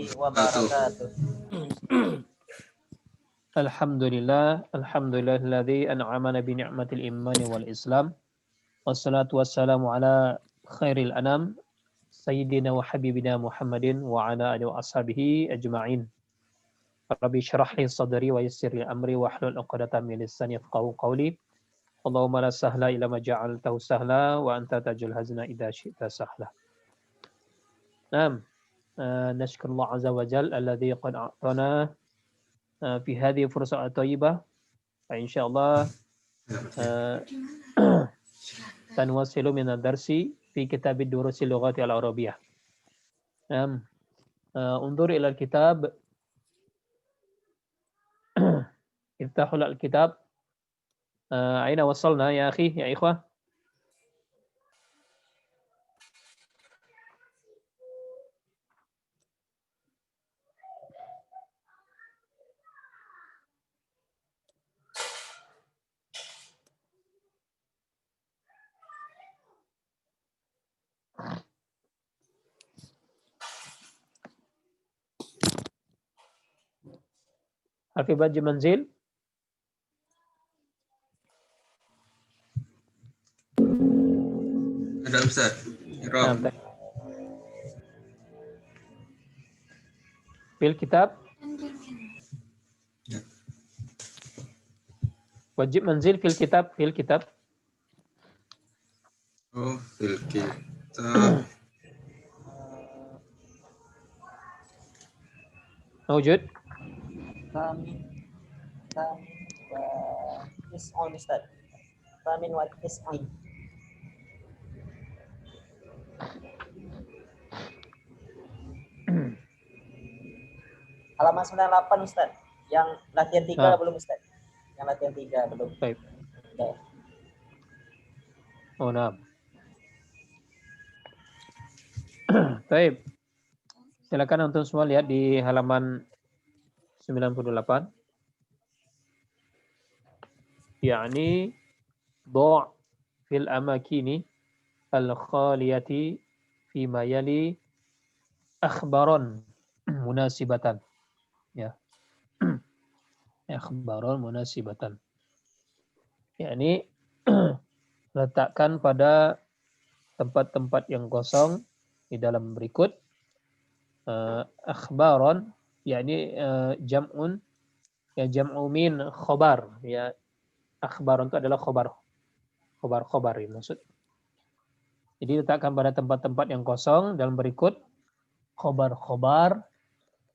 wabarakatuh. Alhamdulillahilladzi an'amana bi ni'matil imani wal islam. Wassalatu wassalamu ala khairil anam sayyidina wa habibina Muhammadin wa ala alihi wa ashabihi ajma'in. Rabbi syrah li sadri wa yassir li amri wa hlul 'uqdatam min lisani yafqahu qawli. Allahumma la sahla illa ma ja'altahu sahla wa anta taj'al hazna idza syi'ta sahla. Naam. Nashkurullah azza wa jalla alladzi qad a'tana fi hadhihi fursah thayyibah. Insyaallah سنواصل من الدرس في كتاب الدروس اللغات العربية. انظر إلى الكتاب. افتحوا الكتاب. أين وصلنا يا أخي يا إخوة؟ هل في بج منزل؟ Ada Ustaz. نعم. في الكتاب wajib manzil fil kitab. Oh, fil kitab. موجود. Is'on Ustaz. Tamin wa is'on. Halaman 98 Ustaz. Yang latihan 3 belum Ustaz. Yang latihan 3 belum. Baik. Oh, nah. Baik. Silakan untuk semua lihat di halaman 98. Yani do' fil amakini al-khaliyati fima yali akhbaron munasibatan. Ya. Akhbaron munasibatan. Yani letakkan pada tempat-tempat yang kosong di dalam berikut akhbaron, yakni jam'un, ya jam'u min khobar, ya akhbaron itu adalah khobar ini maksud. Jadi letakkan pada tempat-tempat yang kosong dalam berikut khobar,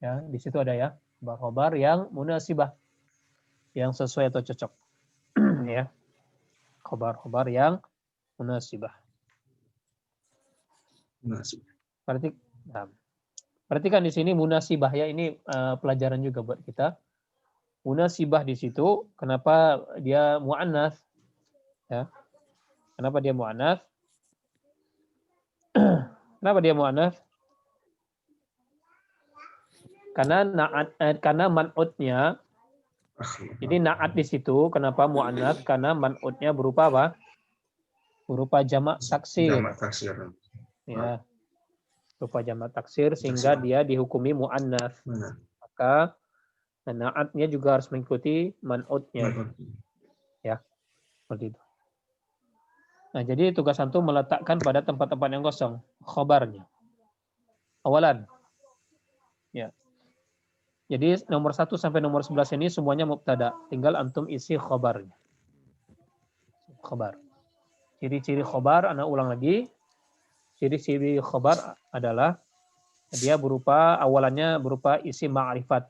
ya di situ ada ya khobar yang munasibah, yang sesuai atau cocok, ya khobar yang munasibah. Perhatikan di sini munasibah ya, ini pelajaran juga buat kita. Munasibah di situ kenapa dia muannats? Ya. Kenapa dia muannats? Kenapa dia muannats? Karena man'utnya. Jadi na'at di situ kenapa muannats? Karena man'utnya berupa apa? Berupa jamak taksir. Ya. Berupa jamak taksir sehingga dia dihukumi muannats. Maka na'atnya juga harus mengikuti man'utnya. Ya. Seperti itu. Nah, jadi tugas antum meletakkan pada tempat-tempat yang kosong khobarnya. Awalan. Ya. Jadi nomor 1 sampai nomor 11 ini semuanya mubtada, tinggal antum isi khobarnya. Khobar. Ciri-ciri khobar, ana ulang lagi. Ciri-ciri khobar adalah dia berupa awalannya berupa isim ma'rifat.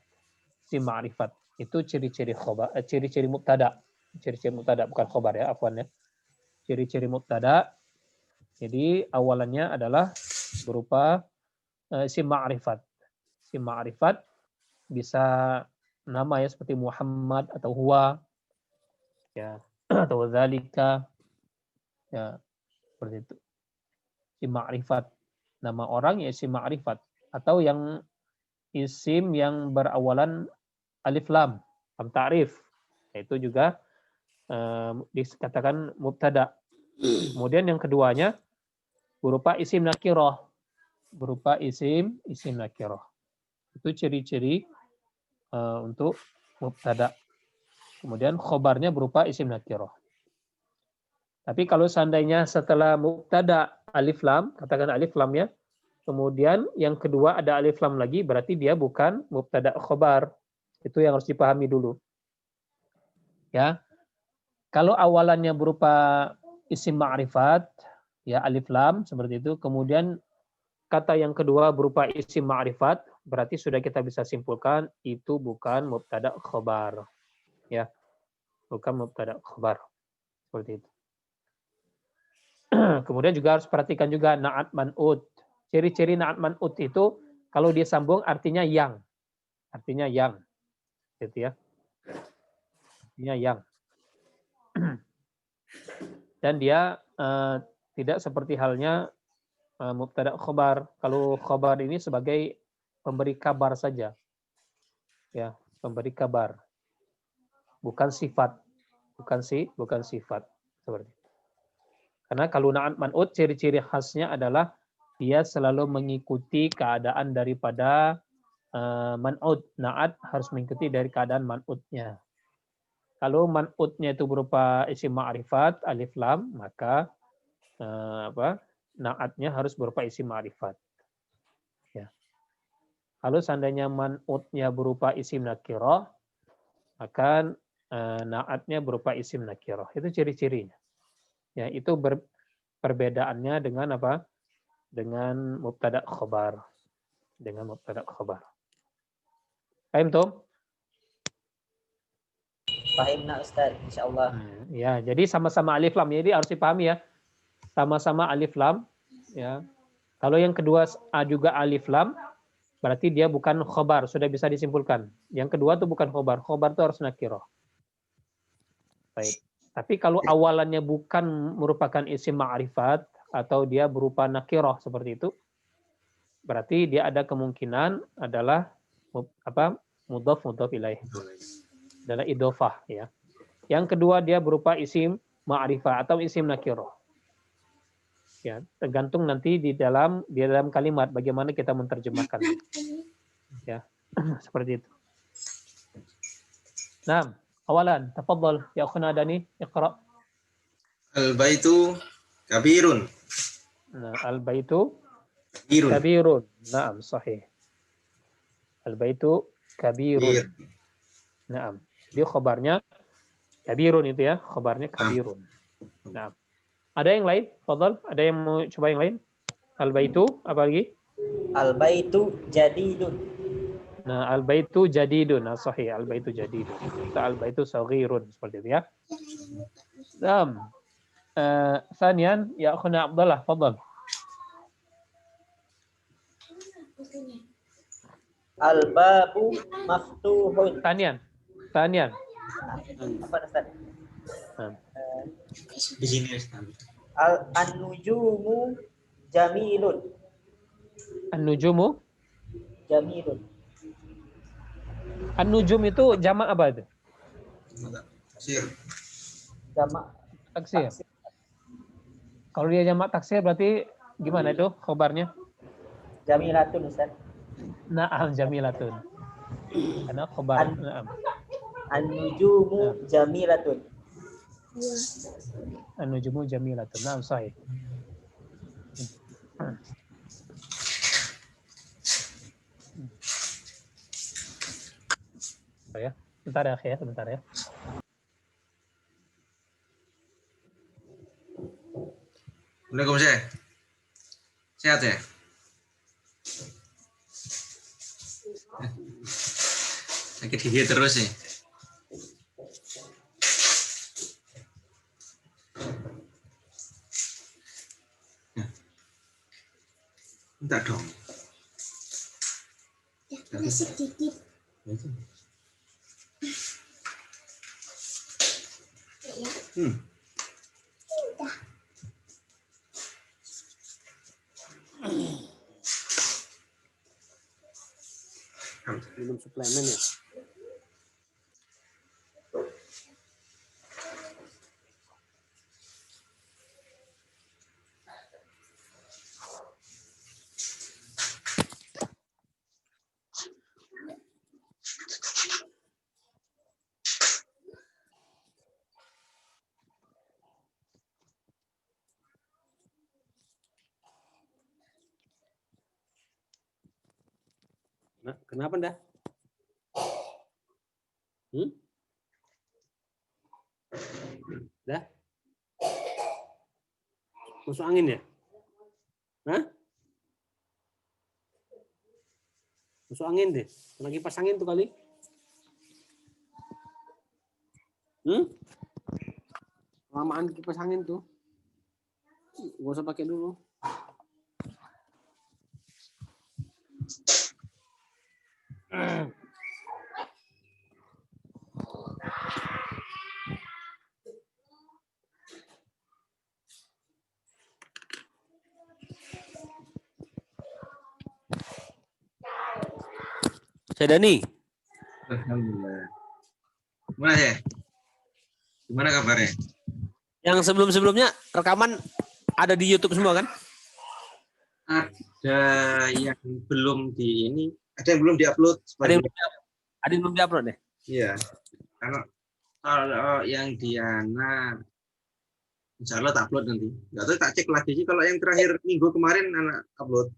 Isim ma'rifat. Itu ciri-ciri khobar, ciri-ciri mubtada. Ciri-ciri mubtada bukan khobar ya, afwan ya. Ciri-ciri mubtada. Jadi awalannya adalah berupa isim ma'rifat. Isim ma'rifat bisa nama ya seperti Muhammad atau huwa ya atau zalika ya seperti itu. Isim ma'rifat, nama orang ya isim ma'rifat, atau yang isim yang berawalan alif lam ta'rif, itu juga dikatakan mubtada. Kemudian yang keduanya berupa isim nakirah, nakirah. Itu ciri-ciri untuk mubtada. Kemudian khobarnya berupa isim nakirah. Tapi kalau seandainya setelah mubtada alif lam, katakan alif lam ya, kemudian yang kedua ada alif lam lagi, berarti dia bukan mubtada khobar. Itu yang harus dipahami dulu. Ya. Kalau awalannya berupa isim ma'rifat, ya alif lam seperti itu, kemudian kata yang kedua berupa isim ma'rifat, berarti sudah kita bisa simpulkan itu bukan mubtada khobar. Ya, bukan mubtada khobar. Seperti itu. Kemudian juga harus perhatikan juga na'at man'ut. Ciri-ciri na'at man'ut itu kalau dia sambung artinya yang. Artinya yang. Gitu ya. Artinya yang. Dan dia tidak seperti halnya mubtada khobar. Kalau khobar ini sebagai pemberi kabar saja. Ya, pemberi kabar. Bukan sifat. Bukan sifat. Seperti itu. Karena kalau na'at man'ut ciri-ciri khasnya adalah dia selalu mengikuti keadaan daripada man'ut. Na'at harus mengikuti dari keadaan man'utnya. Kalau man'utnya itu berupa isim ma'rifat, alif lam, maka na'atnya harus berupa isim ma'rifat. Ya. Kalau seandainya man'utnya berupa isim nakirah, maka na'atnya berupa isim nakirah. Itu ciri-cirinya. Ya, itu perbedaannya dengan apa? Dengan mubtada khobar. Dengan mubtada khobar. Paham, Tom? Pahimna Ustaz, insyaallah. Ya, jadi sama-sama alif lam. Jadi harus dipahami ya. Sama-sama alif lam. Ya. Kalau yang kedua juga alif lam, berarti dia bukan khobar. Sudah bisa disimpulkan. Yang kedua itu bukan khobar. Khobar itu harus nakirah. Baik. Tapi kalau awalannya bukan merupakan isim ma'rifat atau dia berupa nakirah seperti itu, berarti dia ada kemungkinan adalah mudhaf ilaih. Adalah idhofah ya. Yang kedua dia berupa isim ma'rifah atau isim nakirah. Ya, tergantung nanti di dalam kalimat bagaimana kita menerjemahkan. Ya, seperti itu. Nah, awalan, tafadhal ya akhuna Dani, iqra. Al-baitu kabirun. Nah, al-baitu kabirun. Naam, sahih. Al-baitu kabirun. Naam. Dia khabarnya kabirun itu ya, khabarnya kabirun. Naam. Ada yang lain? Fadhal, ada yang mau coba yang lain? Al-baitu apa lagi? Al-baitu jadidun. Nah, al-baitu jadidun. Nah, sahih, al-baitu jadidun. Al-baitu saghirun seperti itu ya. Naam. Thanian ya akhuna Abdullah, fadhal. Al-babu maftuhun. Thanian. Apa Ustaz? Di sini An-nujumu jamilun. An-nujumu? Jamilun. An-nujum itu jamak apa itu? taksir. Jamak Taksir. Kalau dia jamak taksir berarti gimana itu khabarnya? Jamilatun Ustaz. Na'am jamilatun. Karena khabar. Na'am. An-nujumu jamilatun. An-nujumu jamilatun. Na'am sahih. Ya, bentar ya, sebentar ya. Assalamualaikum Syekh. Sehat ya? Sakit gigi terus nih. Enggak dong. Ya, sedikit. Minum suplemen ya? Nah, kenapa dah? Dah? Masuk angin ya? Hah? Masuk angin deh. Lagi pas angin tuh kali. Lamaan kipas angin tuh. Gak usah pakai dulu. Saya Dani. Alhamdulillah. Gimana ya? Gimana kabarnya? Yang sebelum-sebelumnya rekaman ada di YouTube semua kan? Ada yang belum di ini, ada yang belum diupload. Ada yang belum diupload deh. Iya. Kalau yang Diana, insya Allah tak upload nanti. Nggak tahu tak cek lagi sih. Kalau yang terakhir minggu kemarin anak upload.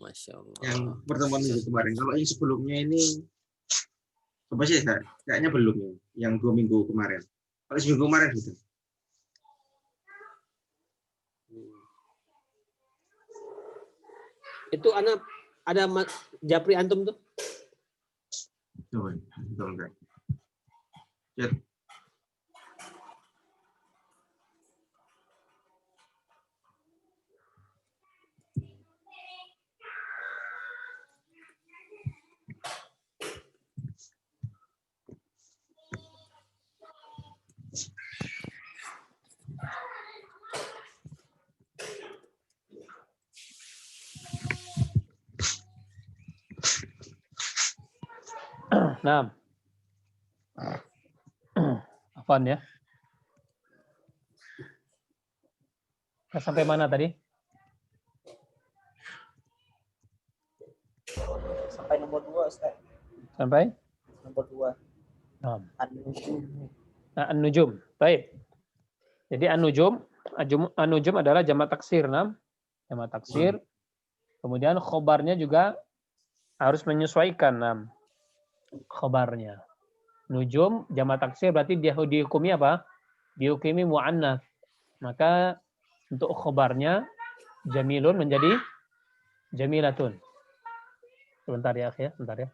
Masya Allah. Yang pertemuan minggu kemarin. Kalau yang sebelumnya ini, coba sih kayaknya belum ya. Yang 2 minggu kemarin. Kalau seminggu kemarin gitu. Itu anak ada Japri antum tuh? Coba, enggak. Chat. Nah, Afan ya. Kita sampai mana tadi? Sampai nomor 2, Ustaz. Sampai? Nomor 2. Nah. An-Nujum. An-Nujum. Baik. Jadi An-Nujum adalah jamak taksir, nah. Jamak taksir. Kemudian khobarnya juga harus menyesuaikan, nah. Khobarnya. Nujum jamak taksir berarti dia dihukumi apa? Dihukumi muannats. Maka untuk khobarnya jamilun menjadi jamilatun. Sebentar ya, akhi, sebentar ya.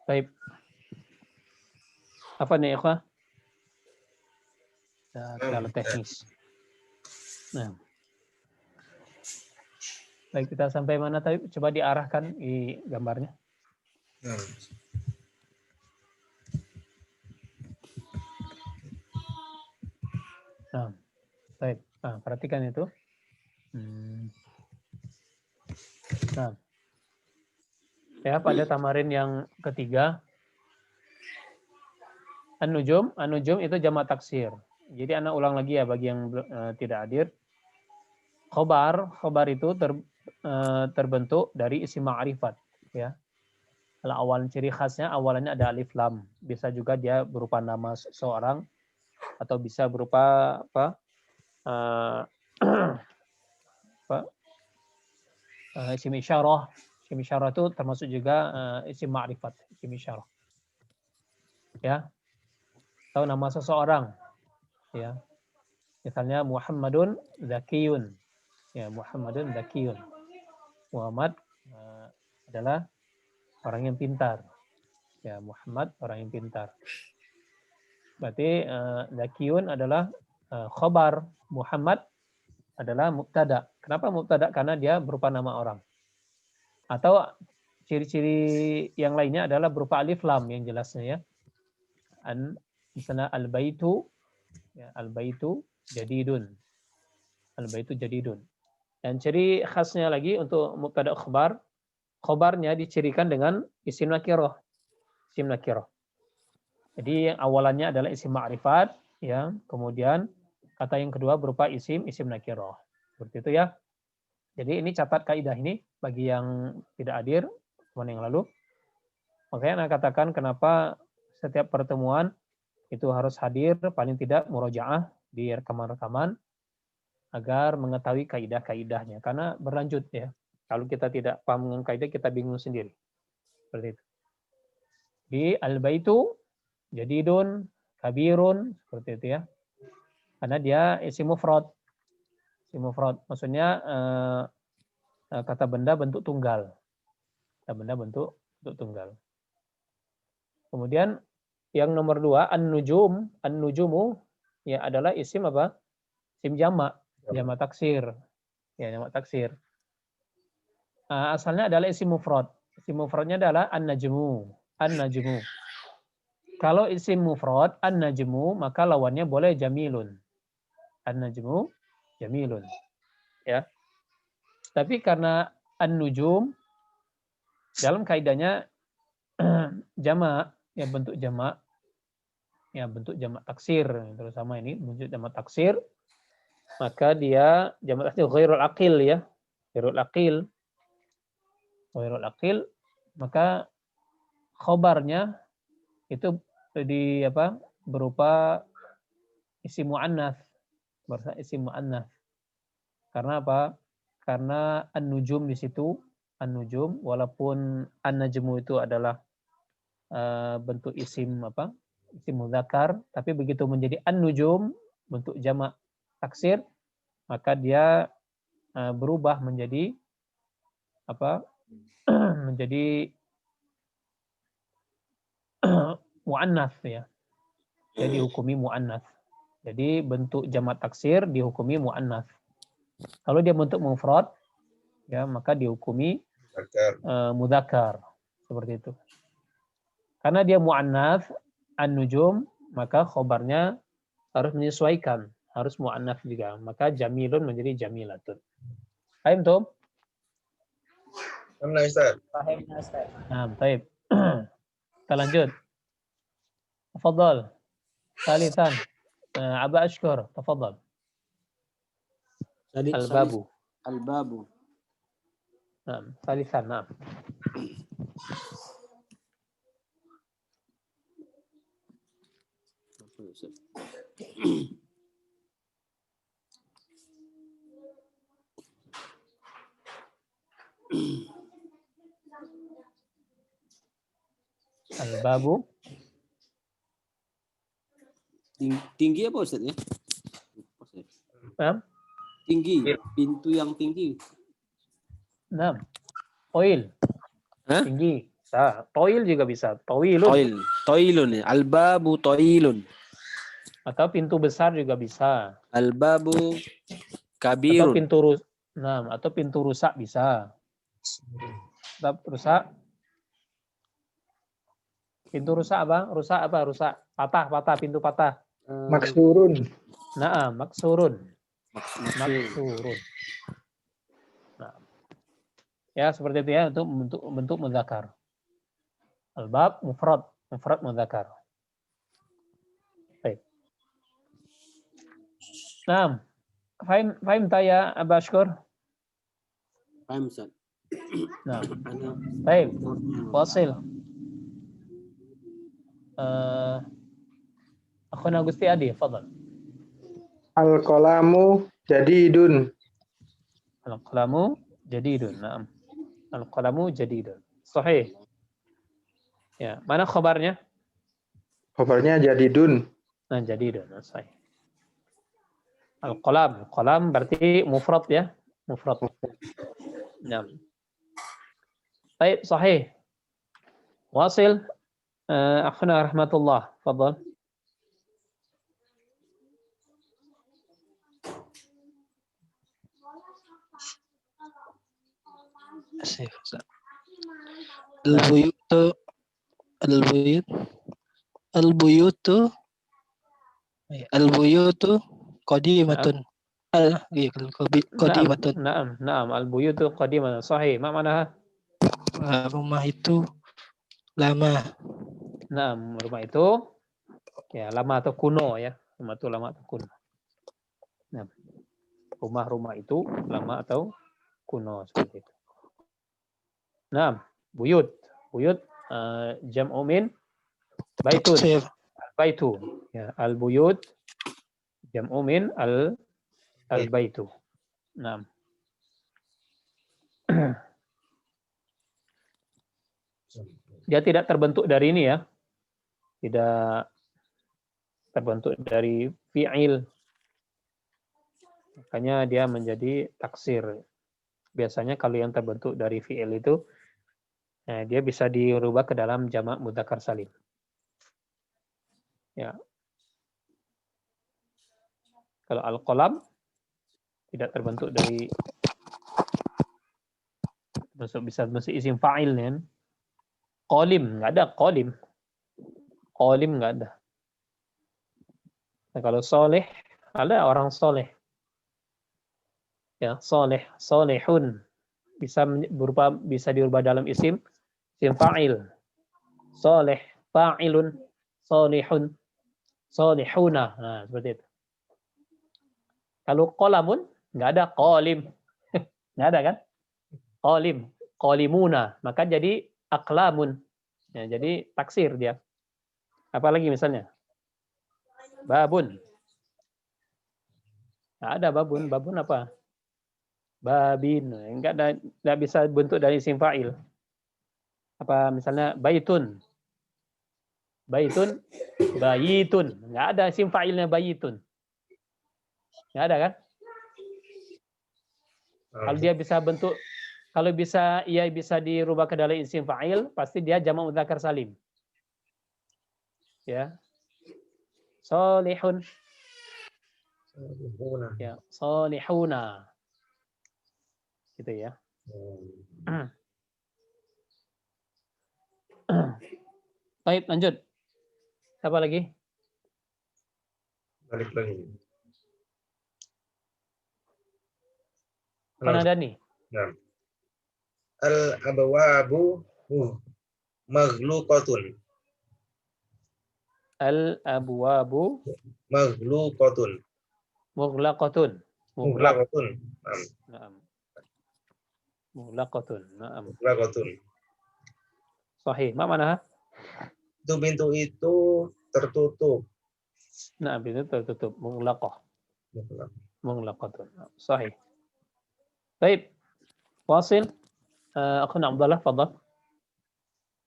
Baik. Apa nih, ikhwah? Kendala teknis. Nah. Baik, kita sampai mana tadi? Coba diarahkan di gambarnya. Nah, baik. Nah, perhatikan itu. Nah, ya pada tamarin yang ketiga, An-Nujum itu jamak taksir. Jadi anak ulang lagi ya bagi yang tidak hadir. Khobar itu terbentuk dari isim ma'rifat, ya. Kalau awal ciri khasnya awalannya ada alif lam. Bisa juga dia berupa nama seseorang atau bisa berupa apa? Apa? Isim isyarah. Isim isyarah itu termasuk juga isim ma'rifat, isim isyarah. Ya. Atau nama seseorang. Ya. Misalnya Muhammadun Zakiyun. Ya, Muhammadun Zakiyun. Muhammad adalah orang yang pintar. Ya, Muhammad orang yang pintar. Berarti Zakiyun adalah khobar. Muhammad adalah mubtada. Kenapa mubtada? Karena dia berupa nama orang. Atau ciri-ciri yang lainnya adalah berupa alif lam yang jelasnya ya. Misalnya al-baitu, ya, al-baitu jadidun. Al-baitu jadidun. Dan ciri khasnya lagi untuk mubtada khobar, khobarnya dicirikan dengan isim nakirah. Isim nakirah. Jadi yang awalannya adalah isim ma'rifat, ya. Kemudian kata yang kedua berupa isim nakirah. Seperti itu ya. Jadi ini catat kaidah ini bagi yang tidak hadir teman yang lalu. Makanya saya katakan kenapa setiap pertemuan itu harus hadir paling tidak murojaah di rekaman-rekaman agar mengetahui kaidah-kaidahnya. Karena berlanjut ya. Kalau kita tidak paham dengan kaidah kita bingung sendiri. Seperti itu. Di al-baitu jadidun, kabirun, seperti itu ya. Karena dia isim mufrad. Isim mufrad. Maksudnya kata benda bentuk tunggal. Kata benda bentuk tunggal. Kemudian yang nomor 2, an-nujum. An-nujumu ya adalah isim apa? Isim jamak. Jamak taksir. Ya, jamak taksir. Asalnya adalah isim mufrad. Isim mufradnya adalah an-najmu. An-najmu. Kalau isim mufrad an-najmu maka lawannya boleh jamilun. An-najmu jamilun. Ya. Tapi karena an-nujum dalam kaidahnya jamak, ya bentuk jamak. Ya bentuk jamak taksir, terutama ini bentuk jamak taksir. Maka dia jamak taksir ghairul aqil ya. Ghairul aqil. Ghairul aqil maka khobarnya itu di apa? Berupa isim muannats. Berupa isim muannats. Karena apa? Karena an-nujum di situ, an-nujum walaupun an-najmu itu adalah bentuk isim apa? Isim muzakkar, tapi begitu menjadi an-nujum bentuk jamak taksir, maka dia berubah menjadi apa? menjadi muannats ya. Jadi dihukumi muannats. Jadi bentuk jamak taksir dihukumi muannats. Kalau dia bentuk mufrad ya maka dihukumi mudzakkar. Seperti itu. Karena dia muannats an-nujum maka khobarnya harus menyesuaikan, harus muannats juga. Maka jamilun menjadi jamilatun. Paham tuh? Paham Ustaz. Paham Ustaz. Nah, baik. Kita lanjut. Tafadhal. Salisan. Aba Ashkur, tafadhal. Al-babu. Al-babu. Nah, salisan, nah. Al-babu. Tinggi apa Ustaz ya? Tinggi, pintu yang tinggi. Nah, toil. Hah? Tinggi. Nah, toil juga bisa. Toilun. Toilun. Al-babu toilun. Atau pintu besar juga bisa. Al-babu Atau kabirun. atau pintu rusak bisa. Rusak. Pintu rusak apa? Rusak apa? Rusak. Patah, pintu patah. Maksurun. Nah, maksurun. Maksurun. Nah. Ya, seperti itu ya untuk bentuk mudzakkar. Al-bab mufrad mudzakkar. Baik. Nah, fahim ya Aba Ashkur? Paham Ustaz. Nah, Ada baik. motornya. Wasil. Akhuna Gusti Adi, fadal. Al-qalamu jadidun. Al-qalamu jadidun. Naam. Al-qalamu jadidun. Sahih. Ya, mana khabarnya? Khabarnya jadidun. Nah, jadidun. Sahih. Al-qalam. Qalam berarti mufrad ya. Mufrad. Naam. Baik, sahih. Wasil. Akhuna rahmatullah. Fadal. Al-buyutu al-buyut al-buyutu al-buyutu qadimatun. Qadimatun. Naam. Al-buyutu qadiman. Sahih. Ma manaha? Rumah itu lama. Naam, rumah itu ya lama atau kuno ya. Rumah itu lama atau kuno. Nah, rumah-rumah itu lama atau kuno seperti itu. Nah, buyut. Buyut jam'u min baitun. Taksir. Baitu. Ya, al-buyut jam'u min al-baitu. Nah. Dia tidak terbentuk dari ini ya. Tidak terbentuk dari fi'il. Makanya dia menjadi taksir. Biasanya kalau yang terbentuk dari fi'il itu dia bisa dirubah ke dalam jamak mudzakkar salim. Ya. Kalau al-qalam tidak terbentuk dari bisa isim fa'il kan. Qalim enggak ada qalim. Qalim enggak ada. Nah, kalau soleh ada orang soleh. Ya, soleh, solehun bisa dirubah dalam isim fa'il. Soleh, fa'ilun, solehun, solehuna. Nah, seperti itu. Kalau qalamun nggak ada qalim. Nggak ada kan? Qalim, qalimuna. Maka jadi aqlamun. Ya, jadi taksir dia. Apalagi misalnya? Babun. Nggak ada babun. Babun apa? Babin. Nggak bisa bentuk dari isim fa'il. Apa misalnya baitun. Baitun, bayitun. Nggak ada isim fa'ilnya bayitun. Nggak ada kan? Kalau dia bisa bentuk, kalau ia bisa dirubah ke dalam isim fa'il, pasti dia jamak mudzakkar salim. Ya. Solihun. Ya, solihuna. Gitu ya. Baik, lanjut. Siapa lagi? Balik lagi. Mana ada nih? Nah. Al-abwabu maghluqatun. Al-abwabu Maghluqatun. mughlaqatun. Mughlaqatun. Naam. Mughlaqatun. Naam. Mughlaqatun. Sahih. Ma mana? Pintu itu tertutup. Nah, pintu tertutup. Mughlaqah. Mughlaqatun. Sahih. Baik. Wasil. Akhuna Abdullah, fadhal.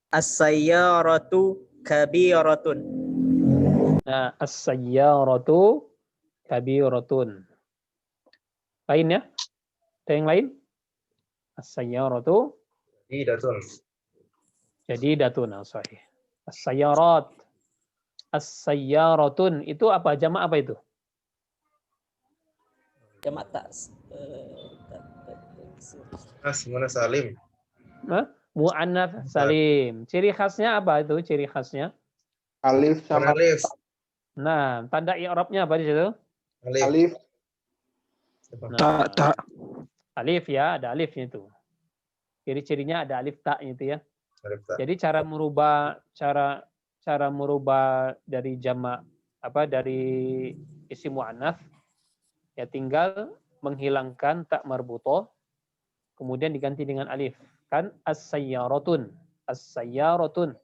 As-sayyaratu kabiratun. Nah, as-sayyaratu kabiratun. Lain ya? Ada yang lain? As-sayyaratu jadidatun. Sahih. As-sayyarat. As-sayyaratun itu apa? Jamak apa itu? Jamak tak. Mana salim. Mu'annats salim. Ciri khasnya apa itu? Ciri khasnya? Alif sama Alif. Nah, tanda i'rabnya apa di situ? alif. Nah, Tak. alif ya, ada alifnya itu. Ciri-cirinya ada alif tak itu ya. Jadi cara merubah dari jamak dari isim mu'annats ya tinggal menghilangkan tak marbutoh kemudian diganti dengan alif. Kan as-sayyaratun. As-sayyaratun.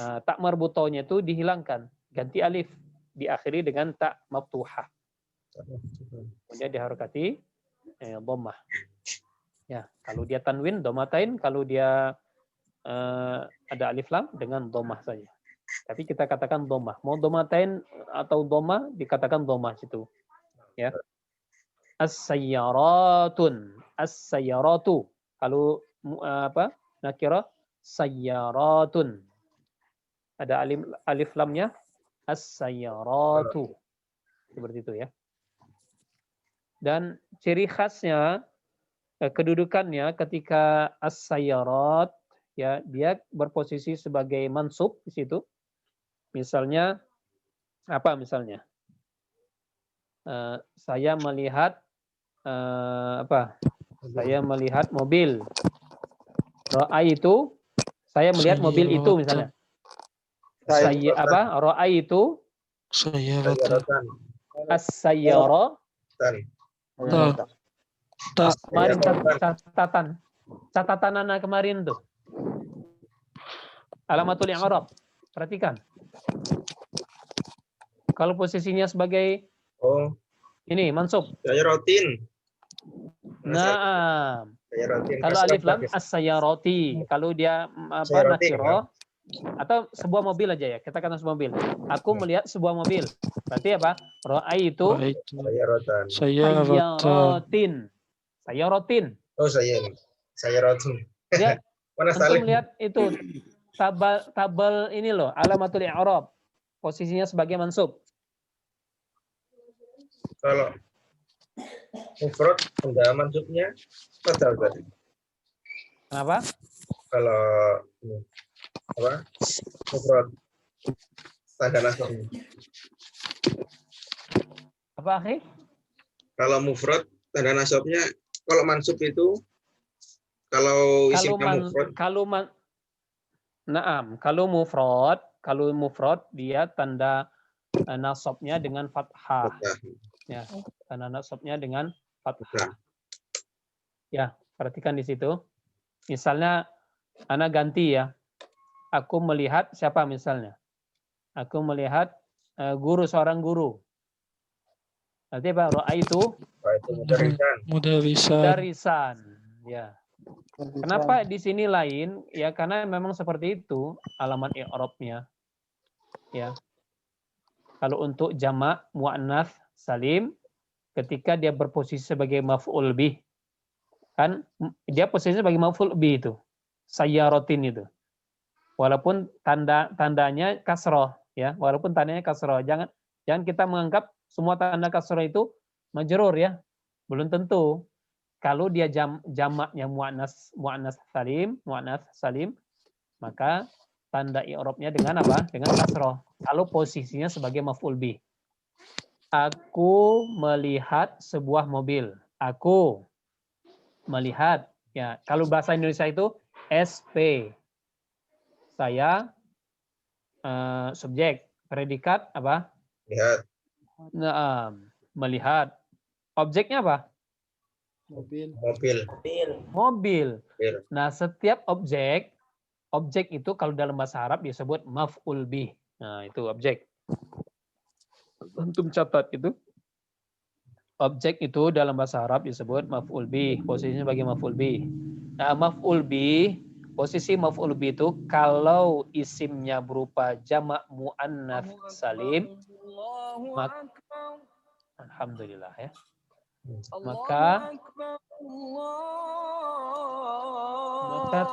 Nah, tak marbutohnya itu dihilangkan, ganti alif, diakhiri dengan tak maftuhah. Kemudian diharokati dhammah. Ya, kalau dia tanwin dhammatain, kalau dia ada alif lam dengan dhammah saja. Tapi kita katakan dhammah. Mau dhammatain atau dhammah dikatakan dhammah situ. Ya. As-sayyaratun, as-sayyaratu. Kalau nakira sayyaratun. Ada alif lamnya, as-sayyaratu. Seperti itu ya. Dan ciri khasnya, kedudukannya ketika as-sayyarat, ya, dia berposisi sebagai mansub di situ. Misalnya, apa misalnya? Saya melihat, saya melihat mobil. Ra'aitu, saya melihat mobil itu misalnya. Ra'aitu Sayyaratan. as-sayyara. Kemarin catatan anak kemarin tuh. Alamatul i'rab. Perhatikan. Kalau posisinya sebagai ini mansub. Sayyaratin. Nah, kalau alif lam as-sayyarati. Kalau dia nakira atau sebuah mobil aja ya. Kita katakan sebuah mobil. Aku melihat sebuah mobil. Berarti apa? Ra'aitu sayyaratin. Sayyaratin. Oh, sayyaratun. Ya, Mana antum Salim? lihat itu tabel ini loh, alamatul i'rab. Posisinya sebagai mansub. Kalau mufrad tanda mansubnya total tadi. Kenapa? Kalau mufrad tanda nasabnya. Apa, akhi? Kalau mufrad tanda nasabnya, kalau mansub itu kalau isimnya mufrad. Kalau mufrad dia tanda nasabnya dengan fathah. Ya, tanda nasabnya dengan fathah. Ya, perhatikan di situ. Misalnya ana ganti ya. Aku melihat siapa misalnya? Aku melihat seorang guru. Nanti apa? Ra'aitu mudarisan. Ya. Kenapa di sini lain? Ya karena memang seperti itu alamat i'rabnya. Ya. Kalau untuk jamak muannats salim ketika dia berposisi sebagai maf'ul bih, kan dia posisinya sebagai maf'ul bih itu. Sayyaratin itu. Walaupun tandanya kasroh ya, walaupun tandanya kasroh. Jangan kita menganggap semua tanda kasroh itu majrur ya. Belum tentu. Kalau dia jamaknya muannats salim, maka tanda i'rabnya dengan apa? Dengan kasroh. Kalau posisinya sebagai maf'ul bih. Aku melihat sebuah mobil. Aku melihat ya. Kalau bahasa Indonesia itu SP. Saya subjek, predikat apa? Lihat. Nah, melihat. Objeknya apa? Mobil. Nah, setiap objek itu kalau dalam bahasa Arab disebut maf'ul bih. Nah, itu objek. Antum catat itu. Objek itu dalam bahasa Arab disebut maf'ul bih, posisinya sebagai maf'ul bih. Nah, maf'ul bih, posisi maf'ul bih itu kalau isimnya berupa jamak muannats salim, alhamdulillah ya. Maka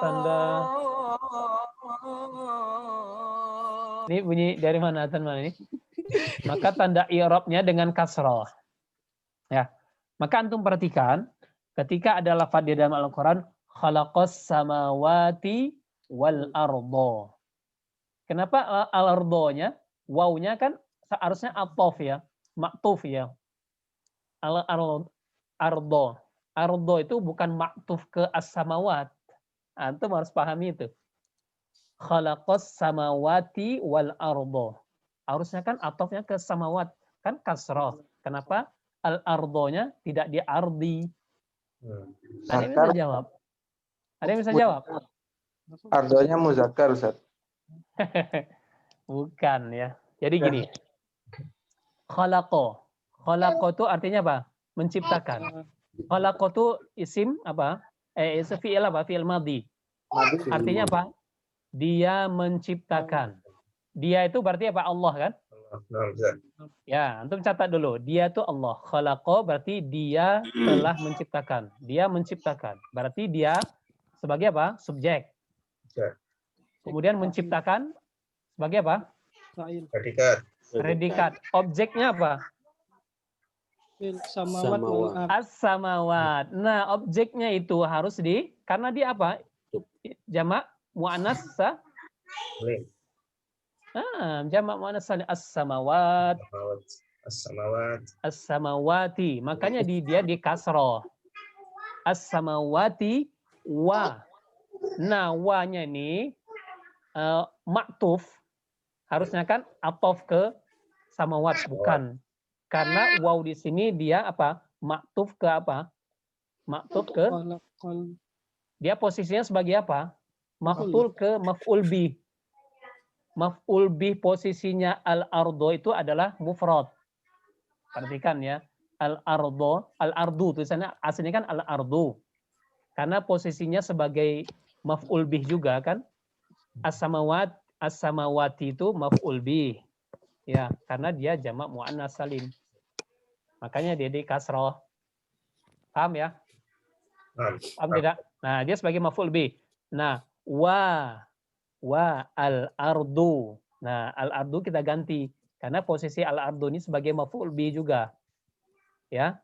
tanda ini bunyi dari mana ini? Maka tanda i'rabnya dengan kasrah. Ya. Maka antum perhatikan ketika ada lafaz di dalam Al-Qur'an khalaqas samawati wal ardo. Kenapa al-ardonya wawnya kan seharusnya atof ya, maktuf ya. Ardo itu bukan maktuf ke as-samawat. Antum harus pahami itu. Khalaqas samawati wal ardo. Harusnya kan atofnya ke samawat, kan kasrah. Kenapa? Al-ardonya tidak di ardi. Ada yang bisa jawab? Ada yang bisa jawab? Ardonya muzakkar, Ustaz. Bukan ya. Jadi gini. Khalaqo. Khalaqo itu artinya apa? Menciptakan. Khalaqo itu isim apa? Fi'il apa? Fi'il madhi. Artinya apa? Dia menciptakan. Dia itu berarti apa? Allah kan? Ya, antum catat dulu. Dia itu Allah. Khalaqo berarti dia telah menciptakan. Dia menciptakan. Berarti dia sebagai apa? Subjek. Kemudian menciptakan sebagai apa? Predikat. Objeknya apa? As-samawat. Nah, objeknya itu harus karena dia apa? Jamak muannas salim. Jamak muannas salim as-samawat. As-samawati. Makanya dia di kasroh. As-samawati wa. Nah, wa-nya ini maktuf. Harusnya kan atof ke samawat, bukan. Karena waw di sini dia apa? Maktuf ke apa? Maktuf ke dia posisinya sebagai apa? Maf'ul ke maf'ul bih. Maf'ul bih posisinya al-ardo itu adalah mufrad. Perhatikan ya. Al-ardu tulisannya aslinya kan al-ardu. Karena posisinya sebagai maf'ul bih juga kan. As-samawati itu maf'ul bih. Ya, karena dia jamak muannas salim. Makanya dia di kasroh. Paham ya? Paham tidak? Nah, dia sebagai maf'ul bih. Nah, wa al-ardu. Nah, al-ardu kita ganti karena posisi al-ardu ini sebagai maf'ul bih juga. Ya.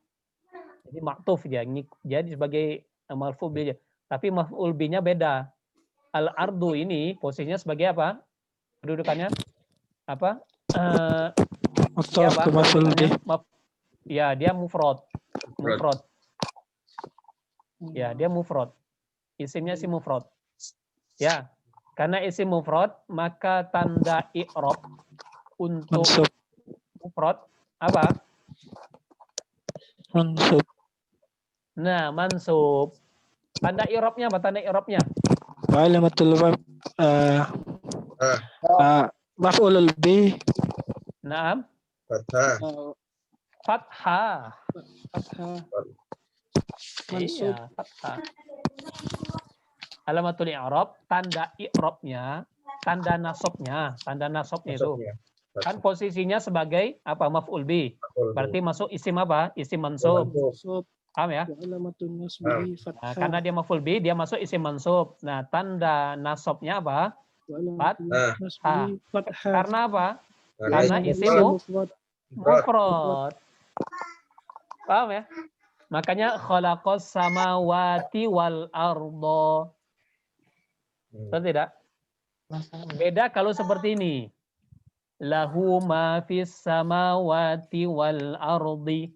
Jadi maktuf ya. Jadi sebagai maf'ul bih. Tapi maf'ul bih-nya beda. Al-ardu ini posisinya sebagai apa? Kedudukannya apa? Ya, dia mufrad. Ya, dia mufrad. Isimnya si mufrad. Ya, karena isim mufrad maka tanda i'rab untuk mufrad apa? Mansub. Nah, mansub. Tanda i'rabnya apa? Tanda i'rabnya? Alamatul maf'ulul bih. Naam. Fathah. Mansub. Iya, fathah. Alamatul i'rab, tanda i'rabnya, tanda nasabnya itu. Kan posisinya sebagai apa? Maf'ul bih. Berarti masuk isim apa? Isim mansub. Paham ya? Nah, karena dia maf'ul bih, dia masuk isim mansub. Nah, tanda nasabnya apa? Fathah. Karena apa? Karena isim mufrad. Paham ya? Makanya khalaqas samawati wal ardo. Betul tidak? Beda kalau seperti ini. Lahu ma fis samawati wal ardi.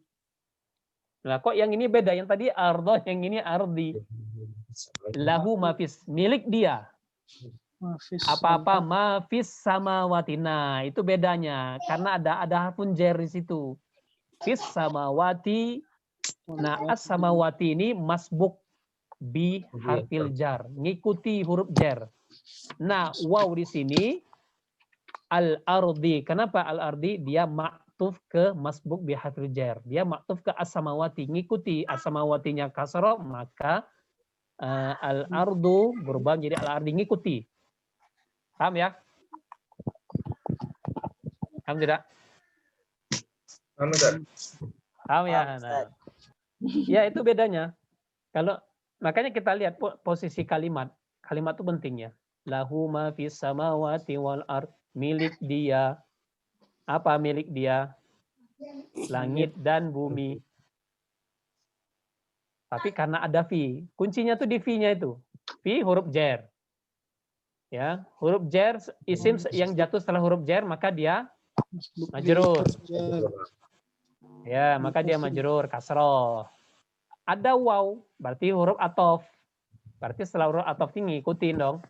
Nah, kok yang ini beda? Yang tadi ardo, yang ini ardi. Lahu ma fis, milik dia. Apa-apa ma fis samawati. Nah, itu bedanya. Karena ada harfun jar di situ. Fis samawati. Nah, as-samawati ini masbuk bi harfil jar, ngikuti huruf jar. Nah, waw di sini al-ardi. Kenapa al-ardi? Dia maktuf ke masbuk bi harfil jar. Dia maktuf ke as-samawati, ngikuti as-samawatinya kasroh, maka al-ardu berubah jadi al-ardi, ngikuti. Paham ya? Paham tidak? Paham ya? Nah. Ya, itu bedanya. Kalau makanya kita lihat posisi kalimat. Kalimat itu pentingnya. Lahu ma fis samawati wal ard, milik dia. Apa milik dia? Langit dan bumi. Tapi karena ada fi, kuncinya tuh di fi-nya itu. Fi huruf jar. Ya, huruf jar isim yang jatuh setelah huruf jar maka dia majrur. Ya, maka dia majrur kasroh. Ada waw, berarti huruf atof. Berarti setelah huruf atof ini ngikutin dong.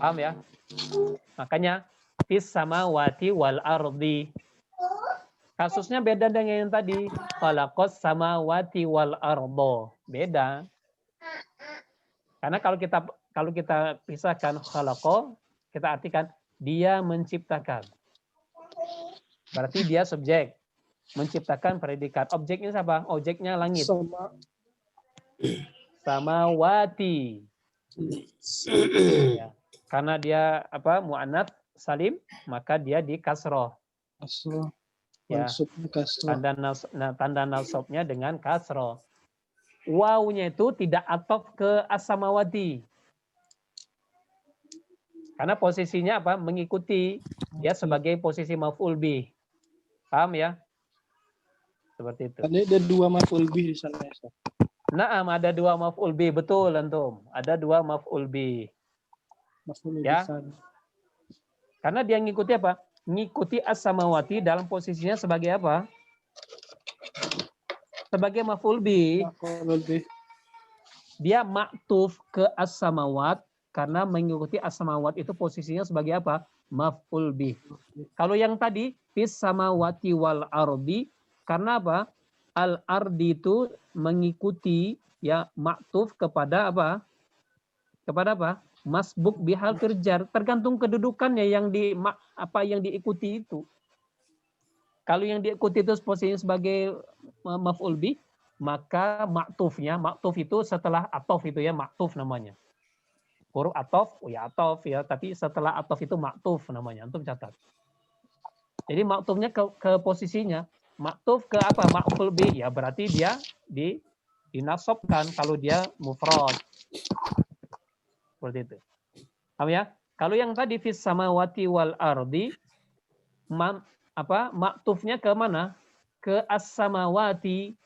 Paham ya? Makanya fis samawati wal ardi. Kasusnya beda dengan yang tadi. Khalaqas samawati wal ardo. Beda. Karena kalau kita pisahkan khalaqo, kita artikan dia menciptakan. Berarti dia subjek. Menciptakan predikat. Objeknya siapa? Objeknya langit. Samawati. Ya. Karena dia muannats salim, maka dia di kasroh. Ya. Tanda nasabnya dengan kasroh. Wawunya itu tidak atof ke as-samawati. Karena posisinya mengikuti dia sebagai posisi maf'ul bih. Paham ya? Seperti itu. Ada dua maf'ul bih di sana. Naam, ada dua maf'ul bih, betul antum. Ada dua maf'ul bih. Ya. Karena dia ngikuti apa? Ngikuti as-samawati dalam posisinya sebagai apa? Sebagai maf'ul bih. Dia maktuf ke as-samawat karena mengikuti as-samawat itu posisinya sebagai apa? Maf'ul bih. Kalau yang tadi fis samawati wal ardi, karena apa? Al ardi itu mengikuti ya maktuf kepada apa? Kepada apa? Masbuk bihal firjar, tergantung kedudukannya yang yang diikuti itu. Kalau yang diikuti itu posisinya sebagai maf'ul bih, maka maktuf itu setelah atof itu ya maktuf namanya. Huruf atof ya, tapi setelah atof itu maktuf namanya. Antum catat. Jadi maktufnya ke posisinya. Maktuf ke apa? Maf'ul bih ya, berarti dia dinasabkan kalau dia mufrad. Seperti itu. Paham ya? Kalau yang tadi fis samawati wal ardi, maktufnya ke mana? Ke as-samawati.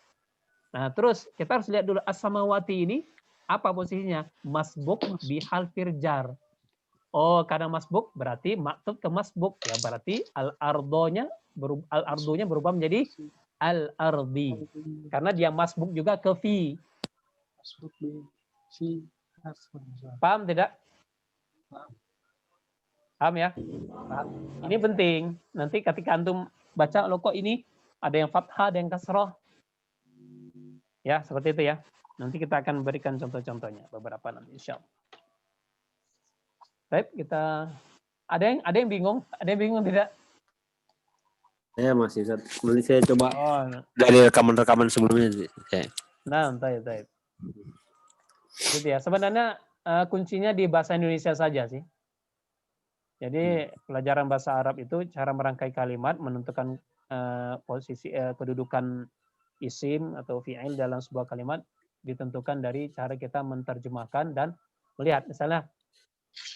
Nah, terus kita harus lihat dulu as-samawati ini apa posisinya? Masbuk bihal firjar. Oh, karena masbuk berarti maktuf ke masbuk ya, berarti al-ardonya berubah menjadi al-ardi. Karena dia masbuk juga ke fi. Paham tidak? Paham ya? Paham. Ini penting. Nanti ketika antum baca, lo kok ini ada yang fathah, ada yang kasroh. Ya, seperti itu ya. Nanti kita akan berikan contoh-contohnya beberapa nanti insyaallah. Baik, kita ada yang bingung? Ada yang bingung tidak? Saya masih nanti saya coba dari rekaman-rekaman sebelumnya. Nah, baik. Gitu ya. Sebenarnya kuncinya di bahasa Indonesia saja sih. Jadi pelajaran bahasa Arab itu cara merangkai kalimat, menentukan posisi kedudukan isim atau fi'il dalam sebuah kalimat ditentukan dari cara kita menerjemahkan dan melihat. Misalnya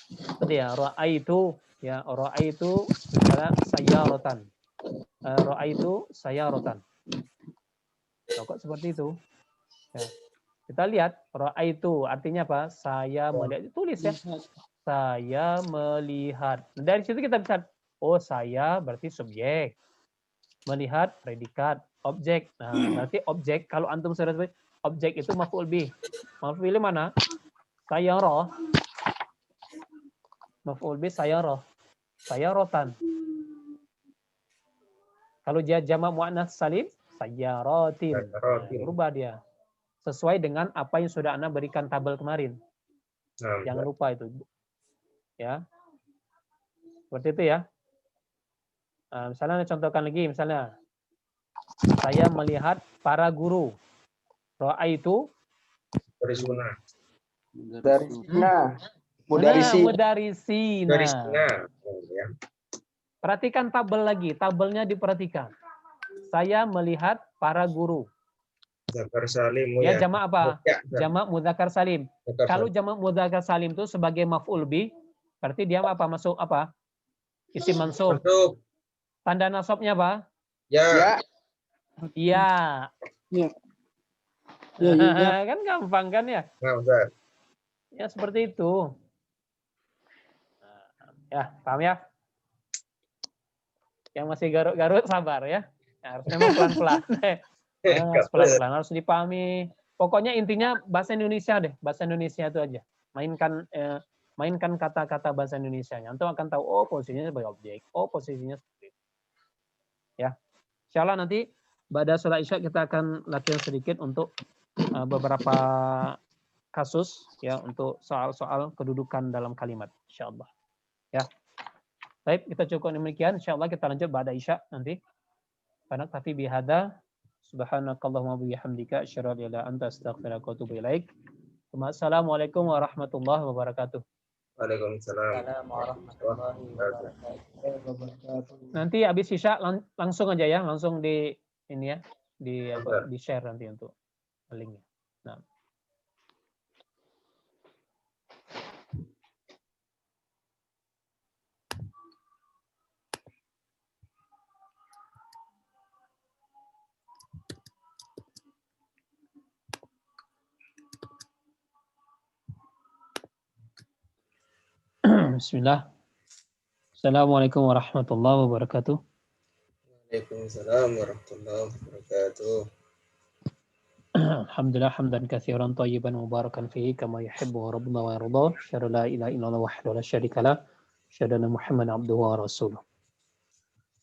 seperti ya, ra'aitu misalnya sayyaratan. Ra'aitu sayyaratan. Kok seperti itu? Ya. Kita lihat ra'aitu artinya apa? Saya melihat. Tulis ya. Saya melihat. Dari situ kita bisa, oh saya berarti subjek. Melihat predikat, objek. Nah, berarti objek kalau antum sudah sebut objek itu maf'ul bih. Maf'ul bih mana? Sayyarah. Maf'ul bih sayyarah. Sayyaratan. Kalau dia jamak muannats salim, sayyaratin. Berubah dia. Sesuai dengan apa yang sudah Anda berikan tabel kemarin. Jangan lupa itu. Ya. Seperti itu ya. Misalnya contohkan lagi, misalnya saya melihat para guru. Ra'aitu mudarisina. Perhatikan tabel lagi, tabelnya diperhatikan. Saya melihat para guru. Mudzakkar salim. Ya, jamak apa? Jamak mudzakkar salim. Kalau jamak mudzakkar salim itu sebagai maf'ul bih, berarti dia apa? Masuk apa? Isim mansub. Tanda nasabnya apa? Ya. Iya. Ya. Kan gampang kan ya? Nah, Ustaz. Ya seperti itu. Ya, paham ya? Yang masih garut-garut sabar ya. Harus memang pelan-pelan. Pelan-pelan harus dipahami. Pokoknya intinya bahasa Indonesia deh. Bahasa Indonesia itu aja. Mainkan kata-kata bahasa Indonesia-nya. Antum akan tahu, oh posisinya sebagai objek. Oh posisinya seperti itu. Ya. Insyaallah nanti pada sholat isya kita akan latihan sedikit untuk beberapa kasus ya untuk soal-soal kedudukan dalam kalimat insyaallah. Ya. Baik, kita cukup demikian. Insyaallah kita lanjut pada isya nanti. Karena tapi bihada subhanakallahumma bihamdika asyhadu an la ilaha illa anta astaghfiruka wa atubu ilaik. Assalamualaikum warahmatullahi wabarakatuh. Waalaikumsalam. Warahmatullahi wabarakatuh. Nanti habis isya langsung aja ya, langsung di ini ya, di share nanti untuk linknya. Nah. Bismillah. Assalamualaikum warahmatullahi wabarakatuh. Waalaikumsalam warahmatullahi wabarakatuh. Alhamdulillah hamdan katsiran thayyiban mubarakan fihi kama yuhibbu rabbuna wa yarda. Asyhadu la ilaha illallah wahdahu la syarika lah. Asyhadu anna Muhammadan abduhu wa rasuluh.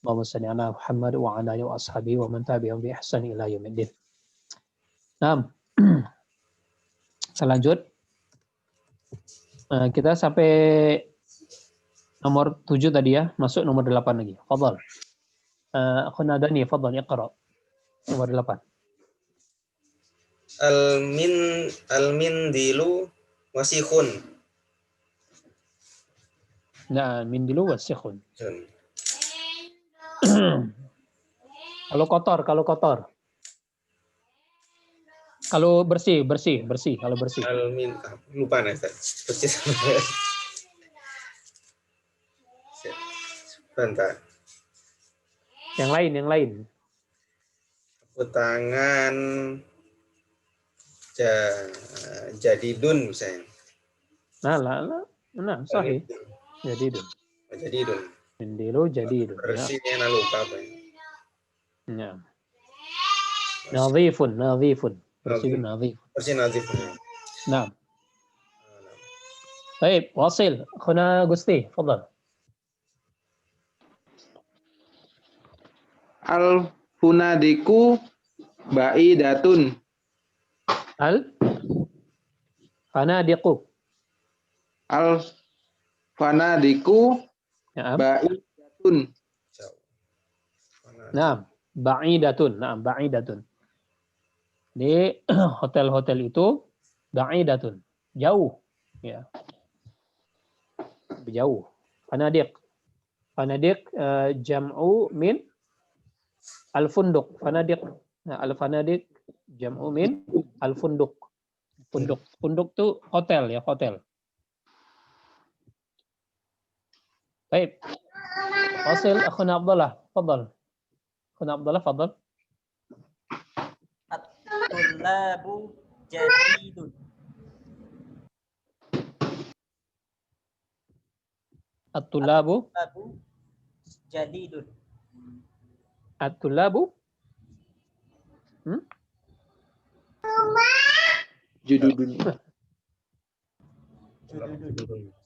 Allahumma shalli ala Muhammad wa ala alihi wa ashabihi wa man tabi'ahum bi ihsan ila yaumiddin. Nah, kita lanjut. Kita sampai nomor 7 tadi ya, masuk nomor 8 lagi. Fadhal. Akhuna Dani, fadhal iqra. Nomor 8. Al-mindilu wasikhun. Nah, mindilu wasikhun. Kalau kotor. Kalau bersih, kalau bersih. Lupa nih, Ustaz. Persis. Bentar. Yang lain. Sapu tangan jadidun misalnya. Nah, sahih. Jadidun. Jadidun. Mindilu jadidun. Bersihnya nah lupa apa ya. Ya. Nadhifun. Bersih nadhif. Bersih nadhif. Nah. Baik, wasil. Akhuna Gusti, fadhal. Al-funadiku ba'idatun. Al-fanadiqu. Al-fanadiku Ya. ba'idatun. Nah, ba'idatun. Di hotel-hotel itu ba'idatun, jauh, ya. Jauh. Fanadik jam'u min al-funduq. Fanadik. Nah, al-fanadik jam'u min al-funduq. Funduk itu hotel ya, hotel. Baik. Wasil akhuna Abdullah, fadhal. Akhuna Abdullah, fadhal. At-tullabu jadidun. At-tullabu Jadidun. At-tullabu Jududun.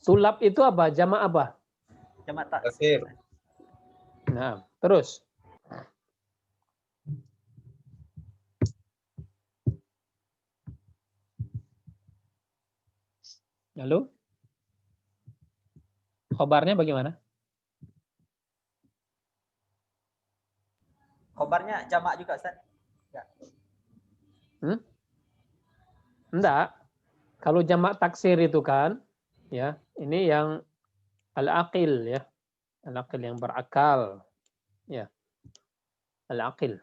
Tulab itu apa? Jamak apa? Jamak tak. Taksir. Nah, terus. Lalu? Khobarnya bagaimana? Khobarnya jamak juga, Ustaz? Enggak. Kalau jamak taksir itu kan, ya, ini yang al-aqil ya. Al-aqil yang berakal. Ya. Al-aqil.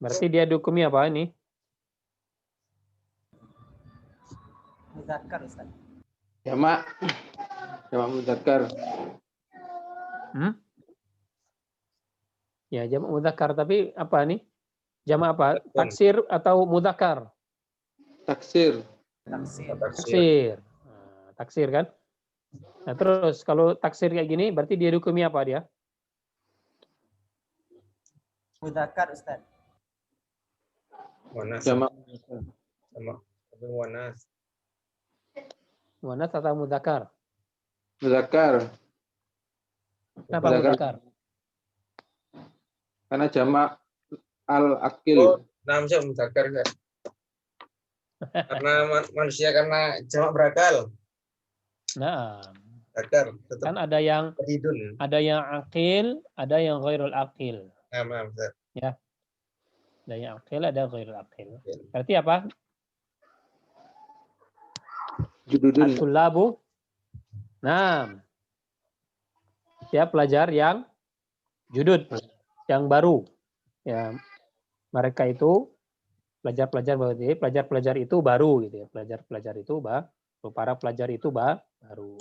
Berarti dia dihukumi apa ini? Muzakkar, Ustaz. Jamak muzakkar. Ya, jamak mudzakkar, tapi apa nih? Jamak apa? Taksir atau mudzakkar? Taksir. Taksir. Nah, taksir kan? Nah, terus kalau taksir kayak gini berarti dia dihukumi apa dia? Muzakkar, Ustaz. Wanas. Jamak Sama wanas. Muannas atau mudzakkar? muzakkar. Kenapa mudzakkar? Karena jamak Al-akil. Oh, nama saya muzakkar Ustaz. Karena manusia karena jamak berakal. Nah, Muzakkar tetap kan ada yang jadidun. akil, ada yang ghairul akil. Nah, maaf Ustaz. Ya. Ada yang akil, ada yang ghairul akil. Berarti apa? Jududun. At-tullabu. Nah, ya pelajar yang judud, yang baru. Ya, mereka itu pelajar-pelajar itu baru gitu ya. Pelajar-pelajar itu para pelajar itu baru.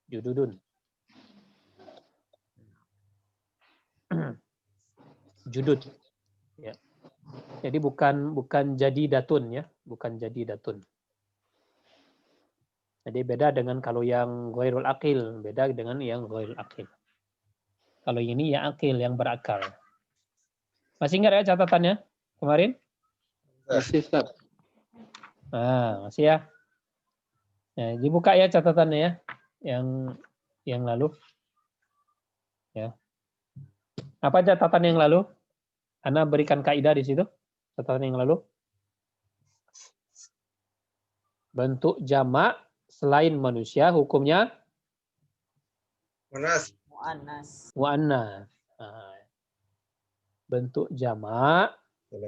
Jududun. Judud. Ya. Jadi bukan jadi datun ya, bukan jadi datun. Jadi beda dengan kalau yang ghairul akil, beda dengan yang ghairul akil. Kalau ini ya akil, yang berakal. Masih ingat ya catatannya kemarin? Masih, Ustaz. Nah, masih ya. Nah, dibuka ya catatannya ya, yang lalu. Ya. Apa catatan yang lalu? Anda berikan kaidah di situ. Catatan yang lalu. Bentuk jamak selain manusia hukumnya Muannas. muannas. Nah, bentuk jamak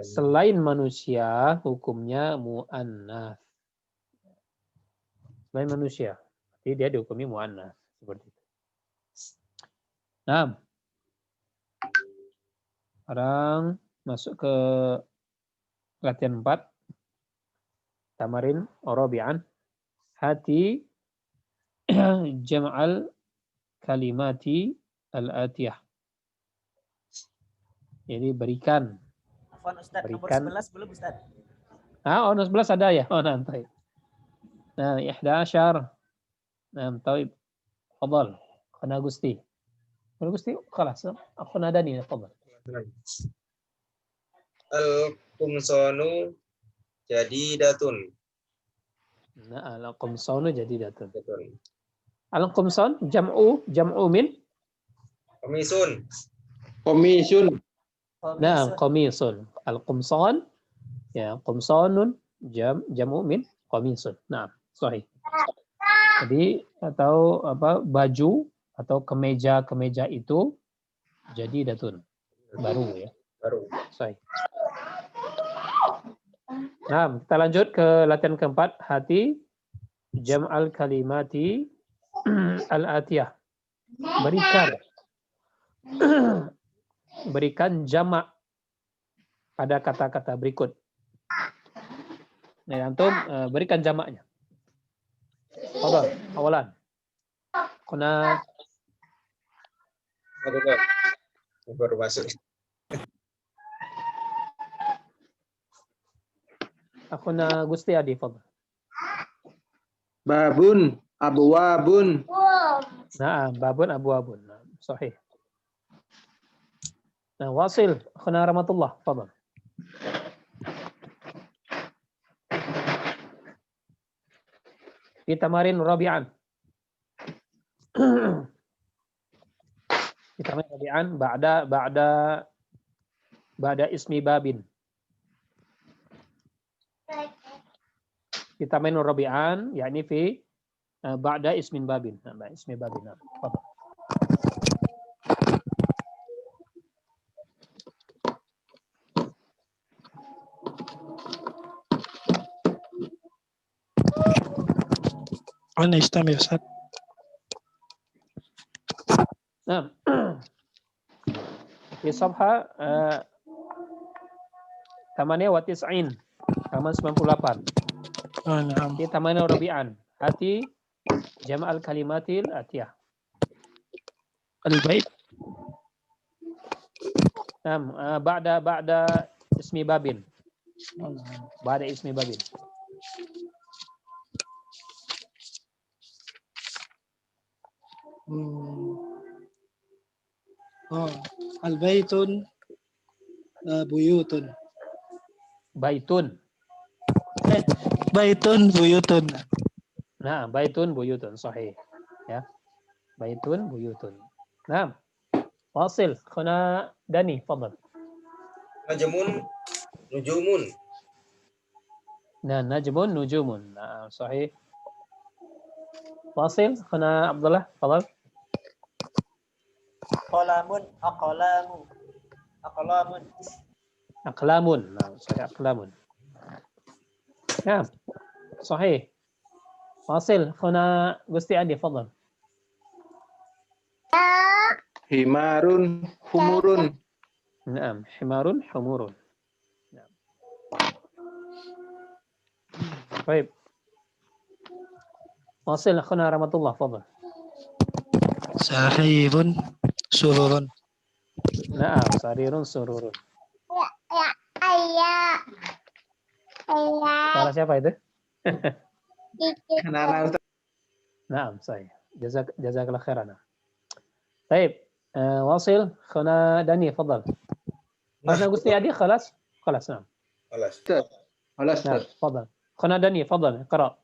selain manusia hukumnya muannas. Selain manusia. Jadi dia dihukumi muannas seperti itu. Nah, sekarang masuk ke latihan 4. Tamarin Rabi'an. Hati jam'al kalimati al-atiyah. Jadi berikan. Afwan Ustaz, nomor Berikan. 11 belum Ustaz? Nomor 11 ada ya? Oh, nanti. Nah, 11. Nah, طيب. تفضل. أخونا أغسطي. أغسطي خلاص. أخونا داني تفضل. Al-qumsanu jadidatun. Nah, al-qumsanu jadidatun. Betul. Al-qumsan jam'u min? Komisun. Komisun. Nah, qamisun. Al-qumsan ya, qumsanun jam'u min qamisun. Nah, sahih. Jadi atau apa baju atau kemeja itu jadi datun baru ya. Baru. Sahih. Nah, kita lanjut ke latihan keempat, hati jam'al kalimati al-atiyah. Berikan jamak pada kata-kata berikut. Nah, antum berikan jamaknya. Fadhal, awalan. Kuna Baru masuk. Akhuna Gusti Adi, fadhal. Babun. Abwabun. Nah, babun abwabun. Nah, sahih. Nah, wasil. Akhuna Rahmatullah, fadhal. Fi tamarin Rabi'an. Fi tamarin Rabi'an ba'da ismi babin. Fi tamarin Rabi'an yakni fi ba'da ismin babin. Nah, ismi babin. Nah, fadhal. أنا يستمع يا أستاذ. Nah, di Sabha 98, halaman 98. نعم. Di Taman Rabi'an, hati jama'al kalimatil atiyah. البيت. Nah, ba'da ismi babin. Ba'da ismi babin. البيت بيوت. Baitun. بيت بيوت. Nah, baitun buyutun. Sahih. Ya. Baitun buyutun. Nah, wasil. Khuna Dani, fadhal. Najmun, nujumun. Nah, najmun, nujumun. Nah, sahih. Wasil, Khana Abdullah, tafadhal. Qalamun, aqlamu. Aqlamun. Aqlamun. Nah, sahih aqlamun. Nah, sahih. Wasil, Khana Gusti Adi, tafadhal. Himarun, humurun. Naam, himarun, humurun. Naam. Baik. Wasil, Khana Rahmatullah, tafadhal. Sarirun, sururun. Naam, sarirun, sururun. Suara siapa itu? Anak-anak Ustaz. Naam, sahih. Jazakallah khairan. Baik. واصل خنا داني تفضل خلاص قلت يا دي خلاص نعم Alas. Alas, نعم Ustaz. تفضل خنا داني تفضل اقرا